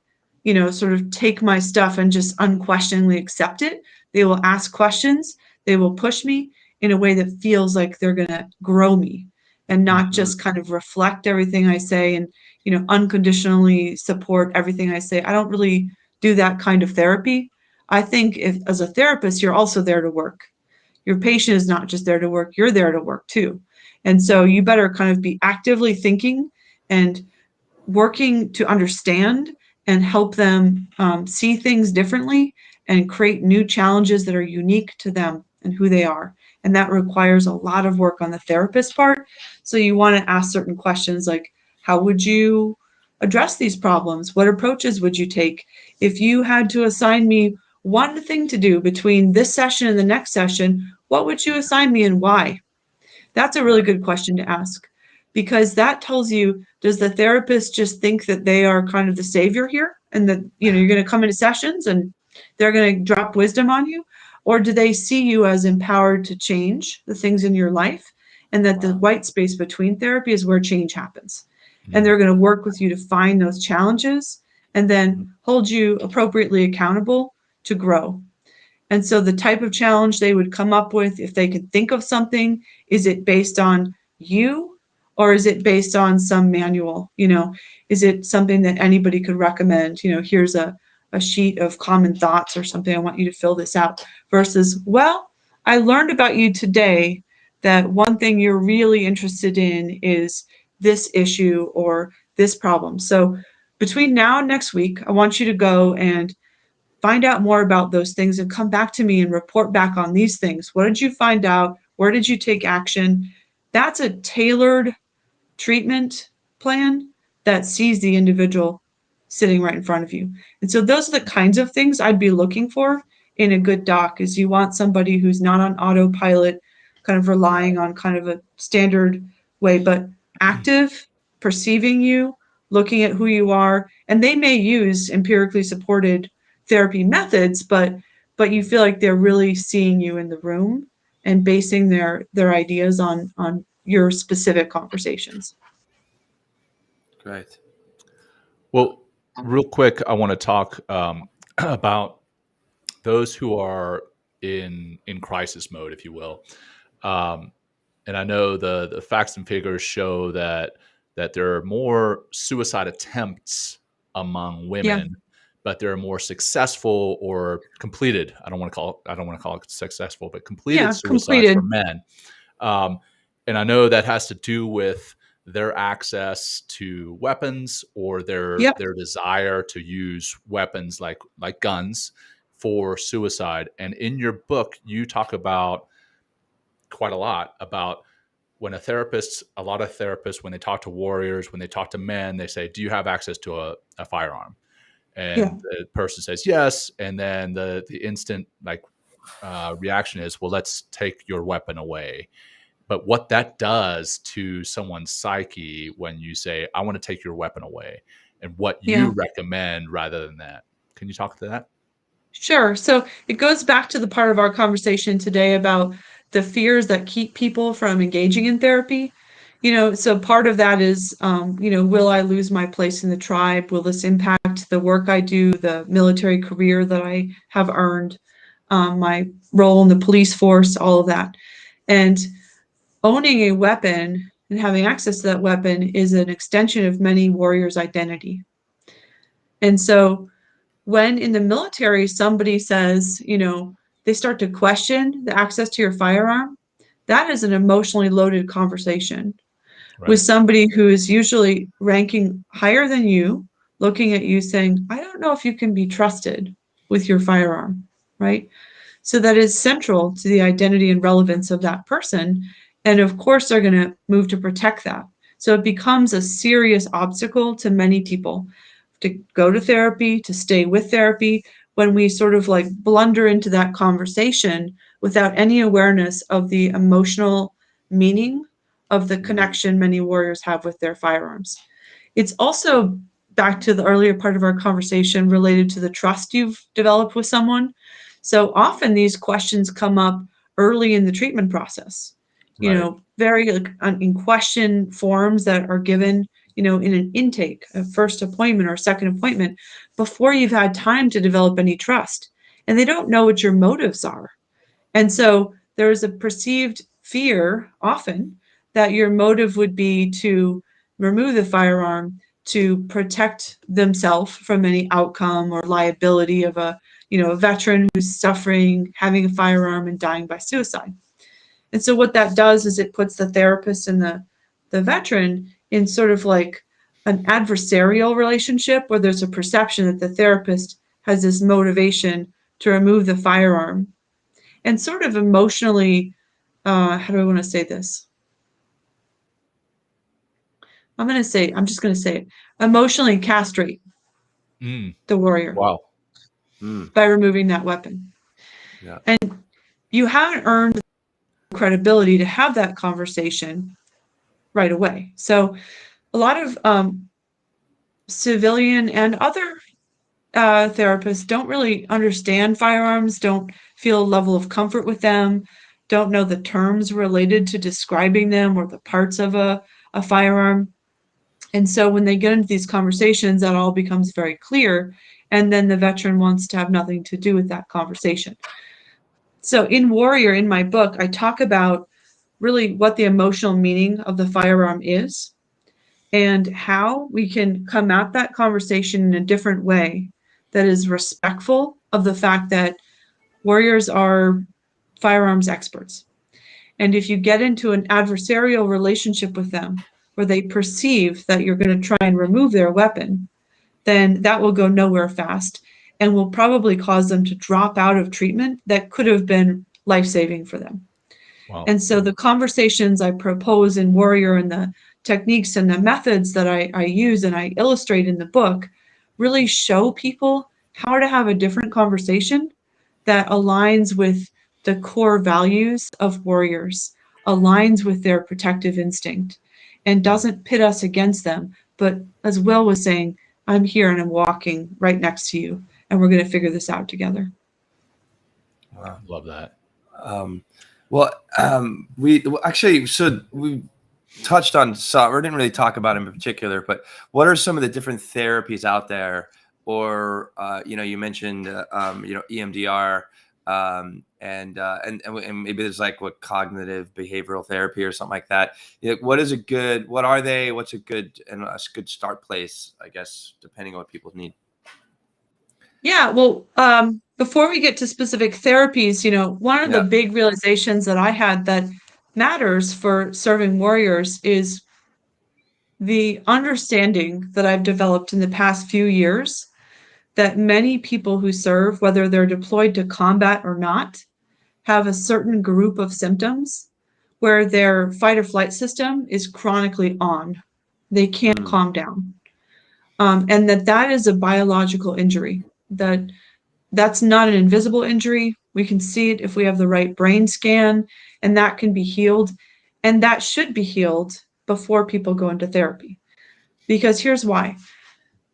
sort of take my stuff and just unquestioningly accept it. They will ask questions. They will push me in a way that feels like they're going to grow me, and not just kind of reflect everything I say and, unconditionally support everything I say. I don't really do that kind of therapy. I think if, as a therapist, you're also there to work. Your patient is not just there to work, you're there to work too. And so you better kind of be actively thinking and working to understand and help them see things differently and create new challenges that are unique to them and who they are. And that requires a lot of work on the therapist part. So you want to ask certain questions like, how would you address these problems? What approaches would you take? If you had to assign me one thing to do between this session and the next session, what would you assign me and why? That's a really good question to ask, because that tells you, does the therapist just think that they are kind of the savior here, and that, you're going to come into sessions and they're going to drop wisdom on you? Or do they see you as empowered to change the things in your life, and that the white space between therapy is where change happens? And they're going to work with you to find those challenges and then hold you appropriately accountable to grow. And so the type of challenge they would come up with, if they could think of something, is it based on you, or is it based on some manual? Is it something that anybody could recommend? Here's a sheet of common thoughts or something. I want you to fill this out. Versus, well, I learned about you today that one thing you're really interested in is this issue or this problem. So between now and next week, I want you to go and find out more about those things and come back to me and report back on these things. What did you find out? Where did you take action? That's a tailored treatment plan that sees the individual sitting right in front of you. And so those are the kinds of things I'd be looking for in a good doc. Is you want somebody who's not on autopilot, kind of relying on kind of a standard way, but active, perceiving you, looking at who you are. And they may use empirically supported therapy methods, but you feel like they're really seeing you in the room and basing their ideas on your specific conversations. Great. Well, real quick, I want to talk about those who are in crisis mode, if you will. And I know the facts and figures show that there are more suicide attempts among women, but there are more successful or completed. I don't want to call it successful, but completed suicides for men. And I know that has to do with their access to weapons or their desire to use weapons like guns for suicide. And in your book, you talk about quite a lot about when a lot of therapists, when they talk to warriors, when they talk to men, they say, do you have access to a firearm? And the person says yes. And then the instant reaction is, well, let's take your weapon away. But what that does to someone's psyche when you say, I want to take your weapon away, and what you recommend rather than that. Can you talk to that? Sure. So it goes back to the part of our conversation today about the fears that keep people from engaging in therapy. So part of that is, will I lose my place in the tribe? Will this impact the work I do, the military career that I have earned, my role in the police force, all of that? And owning a weapon and having access to that weapon is an extension of many warriors' identity. And so when in the military, somebody says, they start to question the access to your firearm, that is an emotionally loaded conversation with somebody who is usually ranking higher than you, looking at you saying, I don't know if you can be trusted. with your firearm, right? So that is central to the identity and relevance of that person. And of course, they're going to move to protect that. So it becomes a serious obstacle to many people to go to therapy, to stay with therapy, when we sort of like blunder into that conversation without any awareness of the emotional meaning of the connection many warriors have with their firearms. It's also back to the earlier part of our conversation related to the trust you've developed with someone. So often these questions come up early in the treatment process, you Right. know, very like in question forms that are given, you know, in an intake, a first appointment or second appointment, before you've had time to develop any trust. And they don't know what your motives are. And so there is a perceived fear often that your motive would be to remove the firearm to protect themselves from any outcome or liability of a, you know, a veteran who's suffering, having a firearm and dying by suicide. And so what that does is it puts the therapist and the veteran in sort of like an adversarial relationship where there's a perception that the therapist has this motivation to remove the firearm and sort of emotionally, how do I want to say this? I'm just going to say it, emotionally castrate Mm. the warrior Wow. by removing that weapon. Yeah. And you haven't earned credibility to have that conversation right away. So a lot of civilian and other therapists don't really understand firearms, don't feel a level of comfort with them, don't know the terms related to describing them or the parts of a firearm. And so when they get into these conversations, that all becomes very clear. And then the veteran wants to have nothing to do with that conversation. So in Warrior, in my book, I talk about really what the emotional meaning of the firearm is and how we can come at that conversation in a different way that is respectful of the fact that warriors are firearms experts. And if you get into an adversarial relationship with them, where they perceive that you're going to try and remove their weapon, then that will go nowhere fast and will probably cause them to drop out of treatment that could have been life-saving for them. Wow. And so the conversations I propose in Warrior and the techniques and the methods that I use and I illustrate in the book really show people how to have a different conversation that aligns with the core values of warriors, aligns with their protective instinct, and doesn't pit us against them. But as Will was saying, I'm here and I'm walking right next to you, and we're going to figure this out together. Wow. Love that. We actually, so we touched on some, or didn't really talk about in particular, but what are some of the different therapies out there? Or, you mentioned, EMDR, and maybe there's like what cognitive behavioral therapy or something like that. What are they? What's a good start place, I guess, depending on what people need. Yeah, well, before we get to specific therapies, one of the big realizations that I had that matters for serving warriors is the understanding that I've developed in the past few years that many people who serve, whether they're deployed to combat or not, have a certain group of symptoms where their fight or flight system is chronically on. They can't calm down. And that is a biological injury, that's not an invisible injury. We can see it if we have the right brain scan, and that can be healed. And that should be healed before people go into therapy. Because here's why.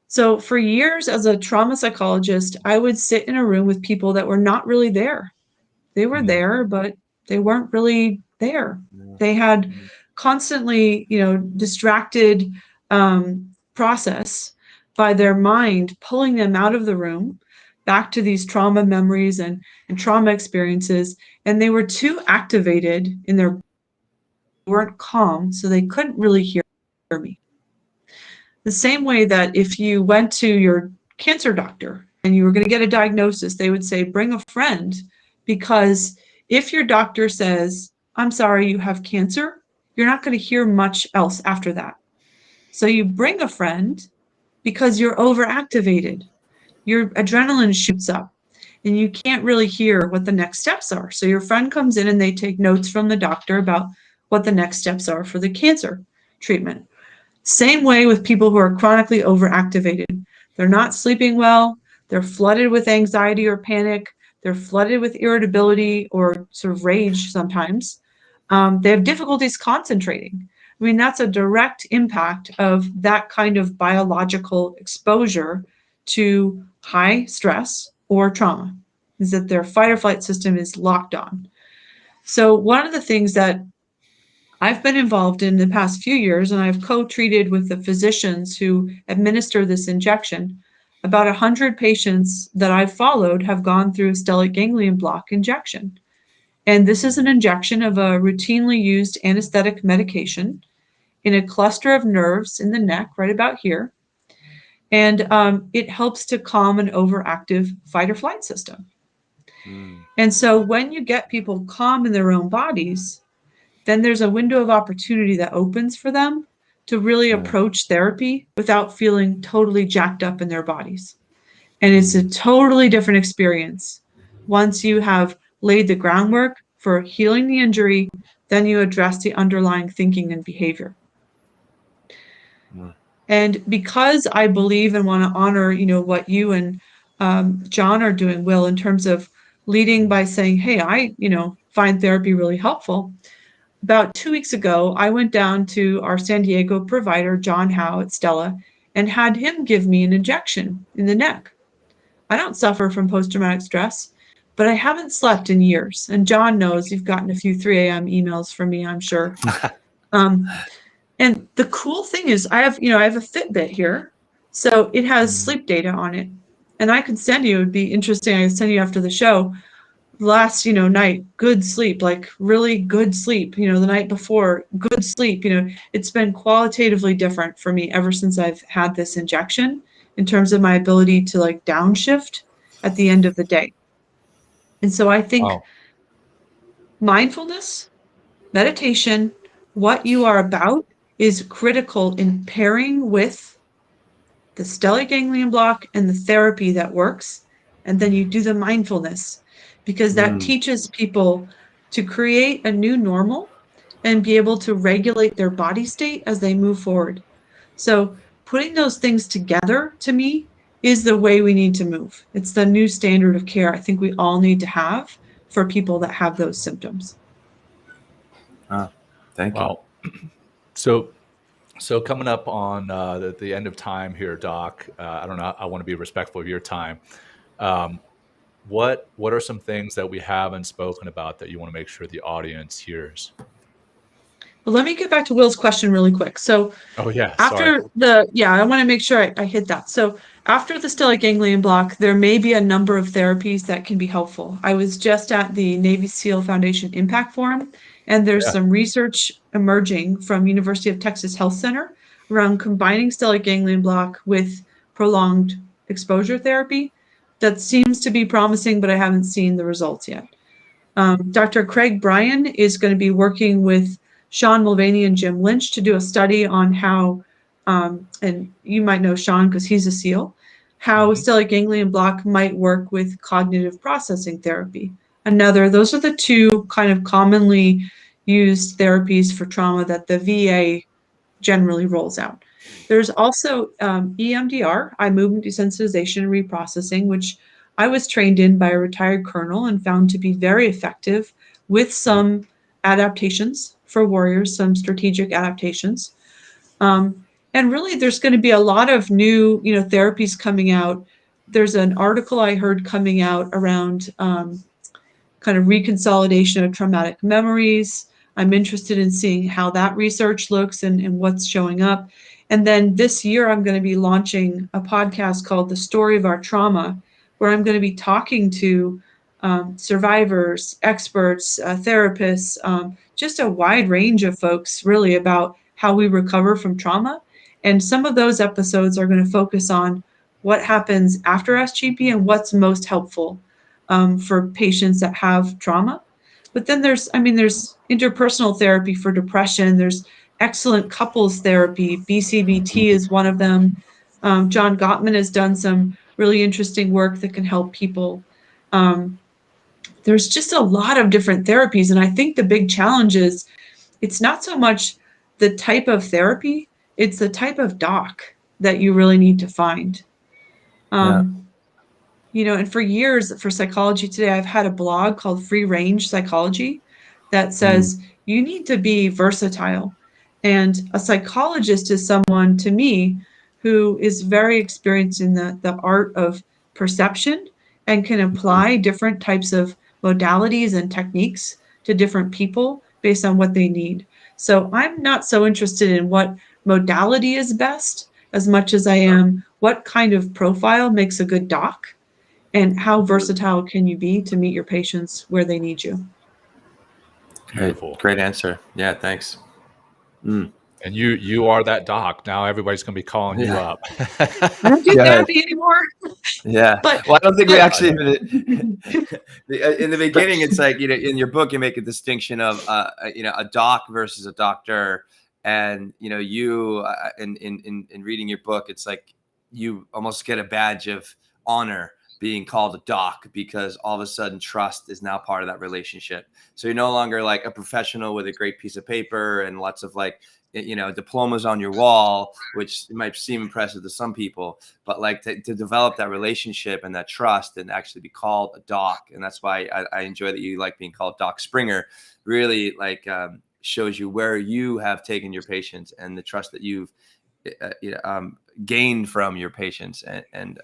So for years as a trauma psychologist, I would sit in a room with people that were not really there. They were there, but they weren't really there. They had constantly, distracted process by their mind, pulling them out of the room back to these trauma memories and trauma experiences. And they were too activated in their, weren't calm, so they couldn't really hear me. The same way that if you went to your cancer doctor and you were going to get a diagnosis, they would say, bring a friend, because if your doctor says, I'm sorry, you have cancer, you're not going to hear much else after that. So you bring a friend because you're overactivated. Your adrenaline shoots up. and you can't really hear what the next steps are. So your friend comes in and they take notes from the doctor about what the next steps are for the cancer treatment. Same way with people who are chronically overactivated. They're not sleeping well, they're flooded with anxiety or panic, they're flooded with irritability or sort of rage sometimes. They have difficulties concentrating. I mean, that's a direct impact of that kind of biological exposure to high stress or trauma, is that their fight or flight system is locked on. So one of the things that I've been involved in the past few years, and I've co-treated with the physicians who administer this injection. About 100 patients that I've followed have gone through a stellate ganglion block injection. And this is an injection of a routinely used anesthetic medication in a cluster of nerves in the neck, right about here. And it helps to calm an overactive fight or flight system. And so when you get people calm in their own bodies, then there's a window of opportunity that opens for them to really approach therapy without feeling totally jacked up in their bodies. And it's a totally different experience. Once you have laid the groundwork for healing the injury, then you address the underlying thinking and behavior. And because I believe and want to honor, what you and Jon are doing, Will, in terms of leading by saying, hey, I, find therapy really helpful. About 2 weeks ago, I went down to our San Diego provider, John Howe at Stella, and had him give me an injection in the neck. I don't suffer from post-traumatic stress, but I haven't slept in years. And Jon knows, you've gotten a few 3 a.m. emails from me, I'm sure. And the cool thing is I have a Fitbit here, so it has sleep data on it. And I could send you, it'd be interesting, I could send you after the show, last night, good sleep, like really good sleep, the night before, good sleep. It's been qualitatively different for me ever since I've had this injection in terms of my ability to like downshift at the end of the day. And so I think mindfulness, meditation, what you are about is critical in pairing with the stellate ganglion block and the therapy that works. And then you do the mindfulness, because that teaches people to create a new normal and be able to regulate their body state as they move forward. So putting those things together, to me, is the way we need to move. It's the new standard of care I think we all need to have for people that have those symptoms. Thank you. So coming up on the end of time here, Doc, I don't know, I want to be respectful of your time. What are some things that we haven't spoken about that you want to make sure the audience hears? Well, let me get back to Will's question really quick. So I want to make sure I hit that. So after the stellate ganglion block, there may be a number of therapies that can be helpful. I was just at the Navy SEAL Foundation Impact Forum, and there's some research emerging from University of Texas Health Center around combining stellate ganglion block with prolonged exposure therapy. That seems to be promising, but I haven't seen the results yet. Dr. Craig Bryan is going to be working with Sean Mulvaney and Jim Lynch to do a study on how, and you might know Sean because he's a SEAL, how stellate ganglion block might work with cognitive processing therapy. Those are the two kind of commonly used therapies for trauma that the VA generally rolls out. There's also EMDR, eye movement desensitization and reprocessing, which I was trained in by a retired colonel and found to be very effective with some adaptations for warriors, some strategic adaptations. And really, there's going to be a lot of new, therapies coming out. There's an article I heard coming out around kind of reconsolidation of traumatic memories. I'm interested in seeing how that research looks and what's showing up. And then this year, I'm going to be launching a podcast called The Story of Our Trauma, where I'm going to be talking to survivors, experts, therapists, just a wide range of folks really about how we recover from trauma. And some of those episodes are going to focus on what happens after SGP and what's most helpful for patients that have trauma. But then there's interpersonal therapy for depression. There's excellent couples therapy. BCBT is one of them. John Gottman has done some really interesting work that can help people. There's just a lot of different therapies. And I think the big challenge is it's not so much the type of therapy, it's the type of doc that you really need to find. Yeah. And for years, for Psychology Today, I've had a blog called Free Range Psychology that says you need to be versatile. And a psychologist is someone, to me, who is very experienced in the art of perception and can apply different types of modalities and techniques to different people based on what they need. So I'm not so interested in what modality is best as much as I am what kind of profile makes a good doc and how versatile can you be to meet your patients where they need you. Beautiful. Great answer. Yeah, thanks. And you are that doc. Now everybody's going to be calling you up. I don't do therapy anymore. Yeah. But well, I don't think we actually in the beginning, it's like, in your book, you make a distinction of, a doc versus a doctor. And, you in reading your book, it's like you almost get a badge of honor being called a doc because all of a sudden trust is now part of that relationship. So you're no longer like a professional with a great piece of paper and lots of like, diplomas on your wall, which might seem impressive to some people, but like to develop that relationship and that trust and actually be called a doc. And that's why I enjoy that you like being called Doc Springer, really like shows you where you have taken your patients and the trust that you've gained from your patients, and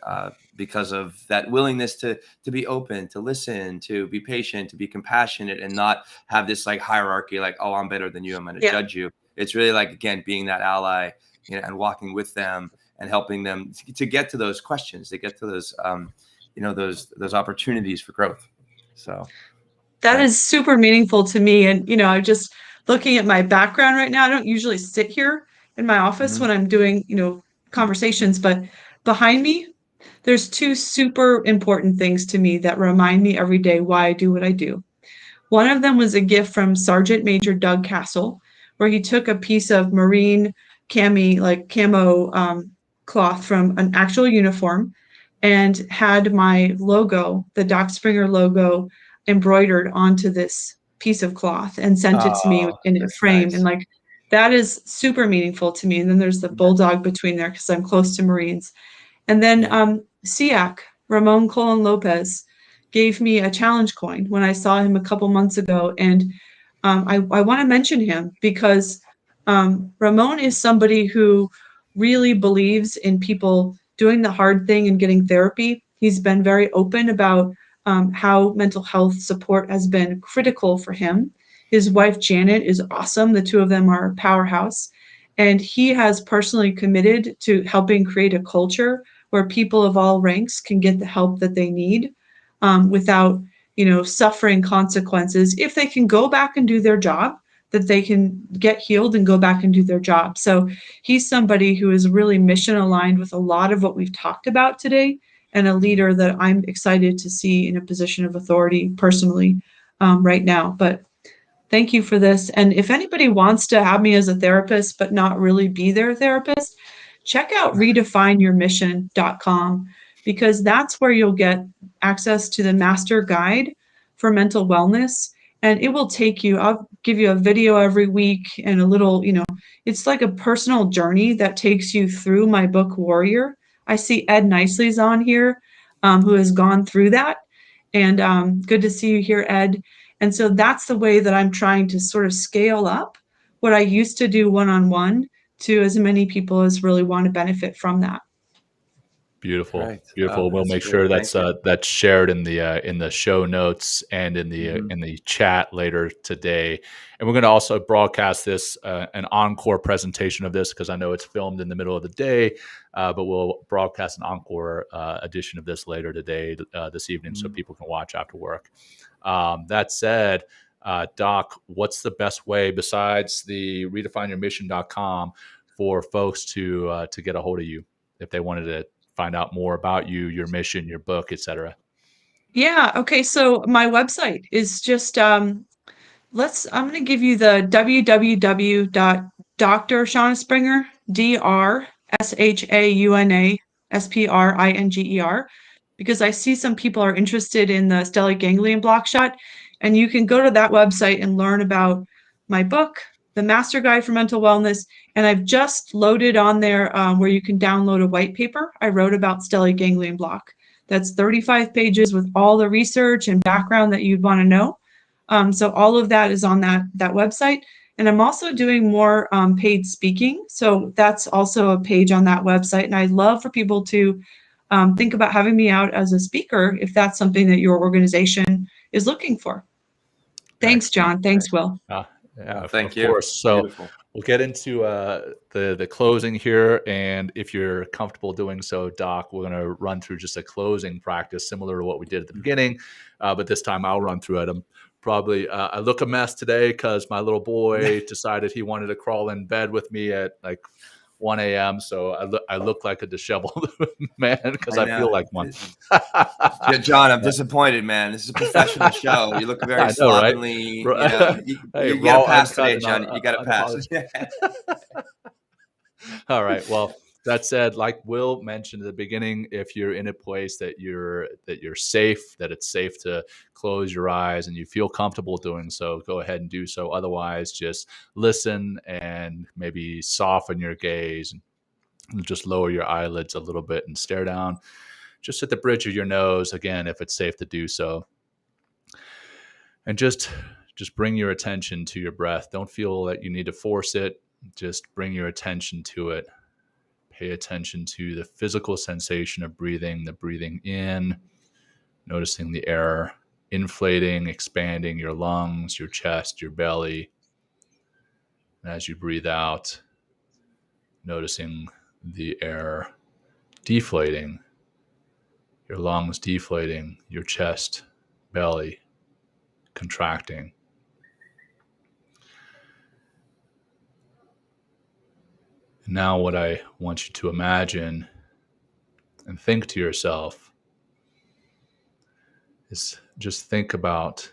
because of that willingness to be open, to listen, to be patient, to be compassionate, and not have this like hierarchy, like, oh, I'm better than you, I'm going to judge you. It's really like, again, being that ally, and walking with them and helping them to get to those questions, to get to those, those opportunities for growth. So that is super meaningful to me. And, I'm just looking at my background right now. I don't usually sit here in my office when I'm doing, conversations, but behind me, there's two super important things to me that remind me every day why I do what I do. One of them was a gift from Sergeant Major Doug Castle, where he took a piece of marine camo cloth from an actual uniform and had my logo, the Doc Springer logo, embroidered onto this piece of cloth and sent it to me in a frame. Nice. And that is super meaningful to me. And then there's the bulldog between there because I'm close to Marines. And then SEAC, Ramon Colon Lopez, gave me a challenge coin when I saw him a couple months ago. And I want to mention him because Ramon is somebody who really believes in people doing the hard thing and getting therapy. He's been very open about how mental health support has been critical for him. His wife, Janet, is awesome. The two of them are a powerhouse. And he has personally committed to helping create a culture where people of all ranks can get the help that they need without, suffering consequences. If they can go back and do their job, that they can get healed and go back and do their job. So he's somebody who is really mission aligned with a lot of what we've talked about today, and a leader that I'm excited to see in a position of authority personally right now. But thank you for this. And if anybody wants to have me as a therapist, but not really be their therapist, check out redefineyourmission.com, because that's where you'll get access to the master guide for mental wellness. And it will take you, I'll give you a video every week and a little, it's like a personal journey that takes you through my book, Warrior. I see Ed Nicely's on here, who has gone through that. And good to see you here, Ed. And so that's the way that I'm trying to sort of scale up what I used to do one-on-one to as many people as really want to benefit from that. Beautiful, Right. beautiful. We'll make sure that's shared in the show notes and in the chat later today. And we're going to also broadcast this an encore presentation of this because I know it's filmed in the middle of the day, but we'll broadcast an encore edition of this later today, this evening, so people can watch after work. That said, Doc, what's the best way besides the redefineyourmission.com for folks to get a hold of you if they wanted to find out more about you, your mission, your book, etc.? Yeah. Okay. So my website is just, I'm going to give you the www.Dr. Shauna Springer, DrShaunaSpringer.com. because I see some people are interested in the stellate ganglion block shot, and you can go to that website and learn about my book, The Master Guide for Mental Wellness, and I've just loaded on there where you can download a white paper I wrote about stellate ganglion block. That's 35 pages with all the research and background that you'd want to know. So all of that is on that website. And I'm also doing more paid speaking. So that's also a page on that website. And I'd love for people to think about having me out as a speaker if that's something that your organization is looking for. Thanks, Jon. Thanks, Will. Yeah, Thank of you. course. So Beautiful. we'll get into the closing here. And if you're comfortable doing so, Doc, we're going to run through just a closing practice similar to what we did at the beginning. But this time I'll run through it. I look a mess today because my little boy decided he wanted to crawl in bed with me at like 1 a.m. So I look like a disheveled man because I feel like one. Yeah, Jon, I'm disappointed, man. This is a professional show. You look very I know, right? slovenly. You know, Hey, you got raw, to pass uncut, today, and Jon. You got to pass. All right. Well, that said, like Will mentioned at the beginning, if you're in a place that you're safe, that it's safe to close your eyes and you feel comfortable doing so, go ahead and do so. Otherwise, just listen and maybe soften your gaze and just lower your eyelids a little bit and stare down just at the bridge of your nose, again, if it's safe to do so. And just bring your attention to your breath. Don't feel that you need to force it. Just bring your attention to it. Pay attention to the physical sensation of breathing, the breathing in, noticing the air inflating, expanding your lungs, your chest, your belly. And as you breathe out, noticing the air deflating, your lungs deflating, your chest, belly contracting. And now what I want you to imagine and think to yourself is just think about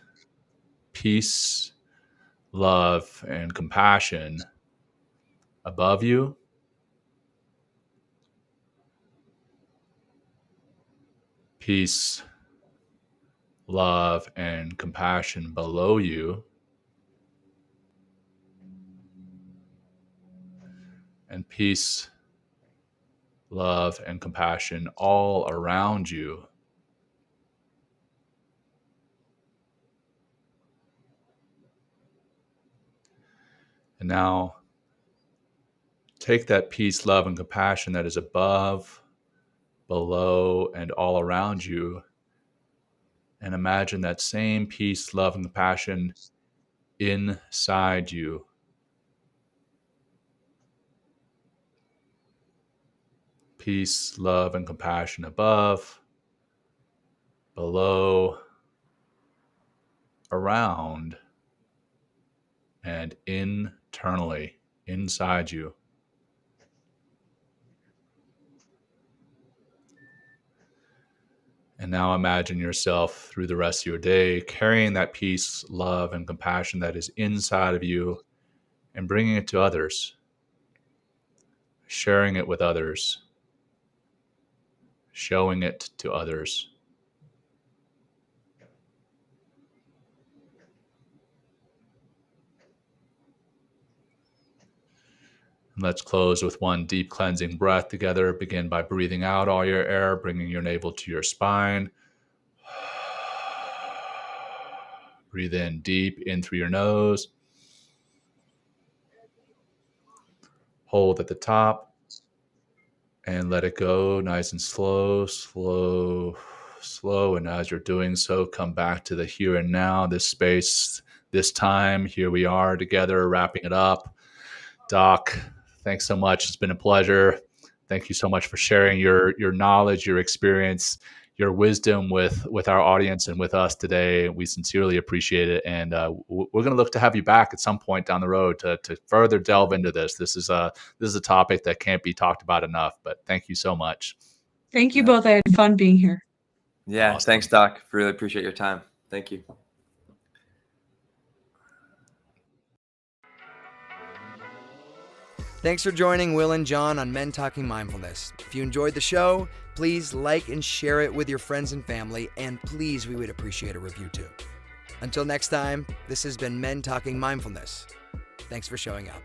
peace, love, and compassion above you, peace, love, and compassion below you, and peace, love, and compassion all around you. And now take that peace, love, and compassion that is above, below, and all around you, and imagine that same peace, love, and compassion inside you. Peace, love, and compassion above, below, around, and internally, inside you. And now imagine yourself through the rest of your day carrying that peace, love, and compassion that is inside of you and bringing it to others, sharing it with others, showing it to others. And let's close with one deep cleansing breath together. Begin by breathing out all your air, bringing your navel to your spine. Breathe in deep in through your nose. Hold at the top and let it go nice and slow, slow, slow. And as you're doing so, come back to the here and now, this space, this time. Here we are together, wrapping it up. Doc, thanks so much. It's been a pleasure. Thank you so much for sharing your knowledge, your experience, your wisdom with our audience and with us today. We sincerely appreciate it. And we're going to look to have you back at some point down the road to further delve into this. This is a topic that can't be talked about enough, but thank you so much. Thank you both. I had fun being here. Yeah. Awesome. Thanks, Doc. Really appreciate your time. Thank you. Thanks for joining Will and Jon on Men Talking Mindfulness. If you enjoyed the show, Please like and share it with your friends and family, and please, we would appreciate a review too. Until next time, this has been Men Talking Mindfulness. Thanks for showing up.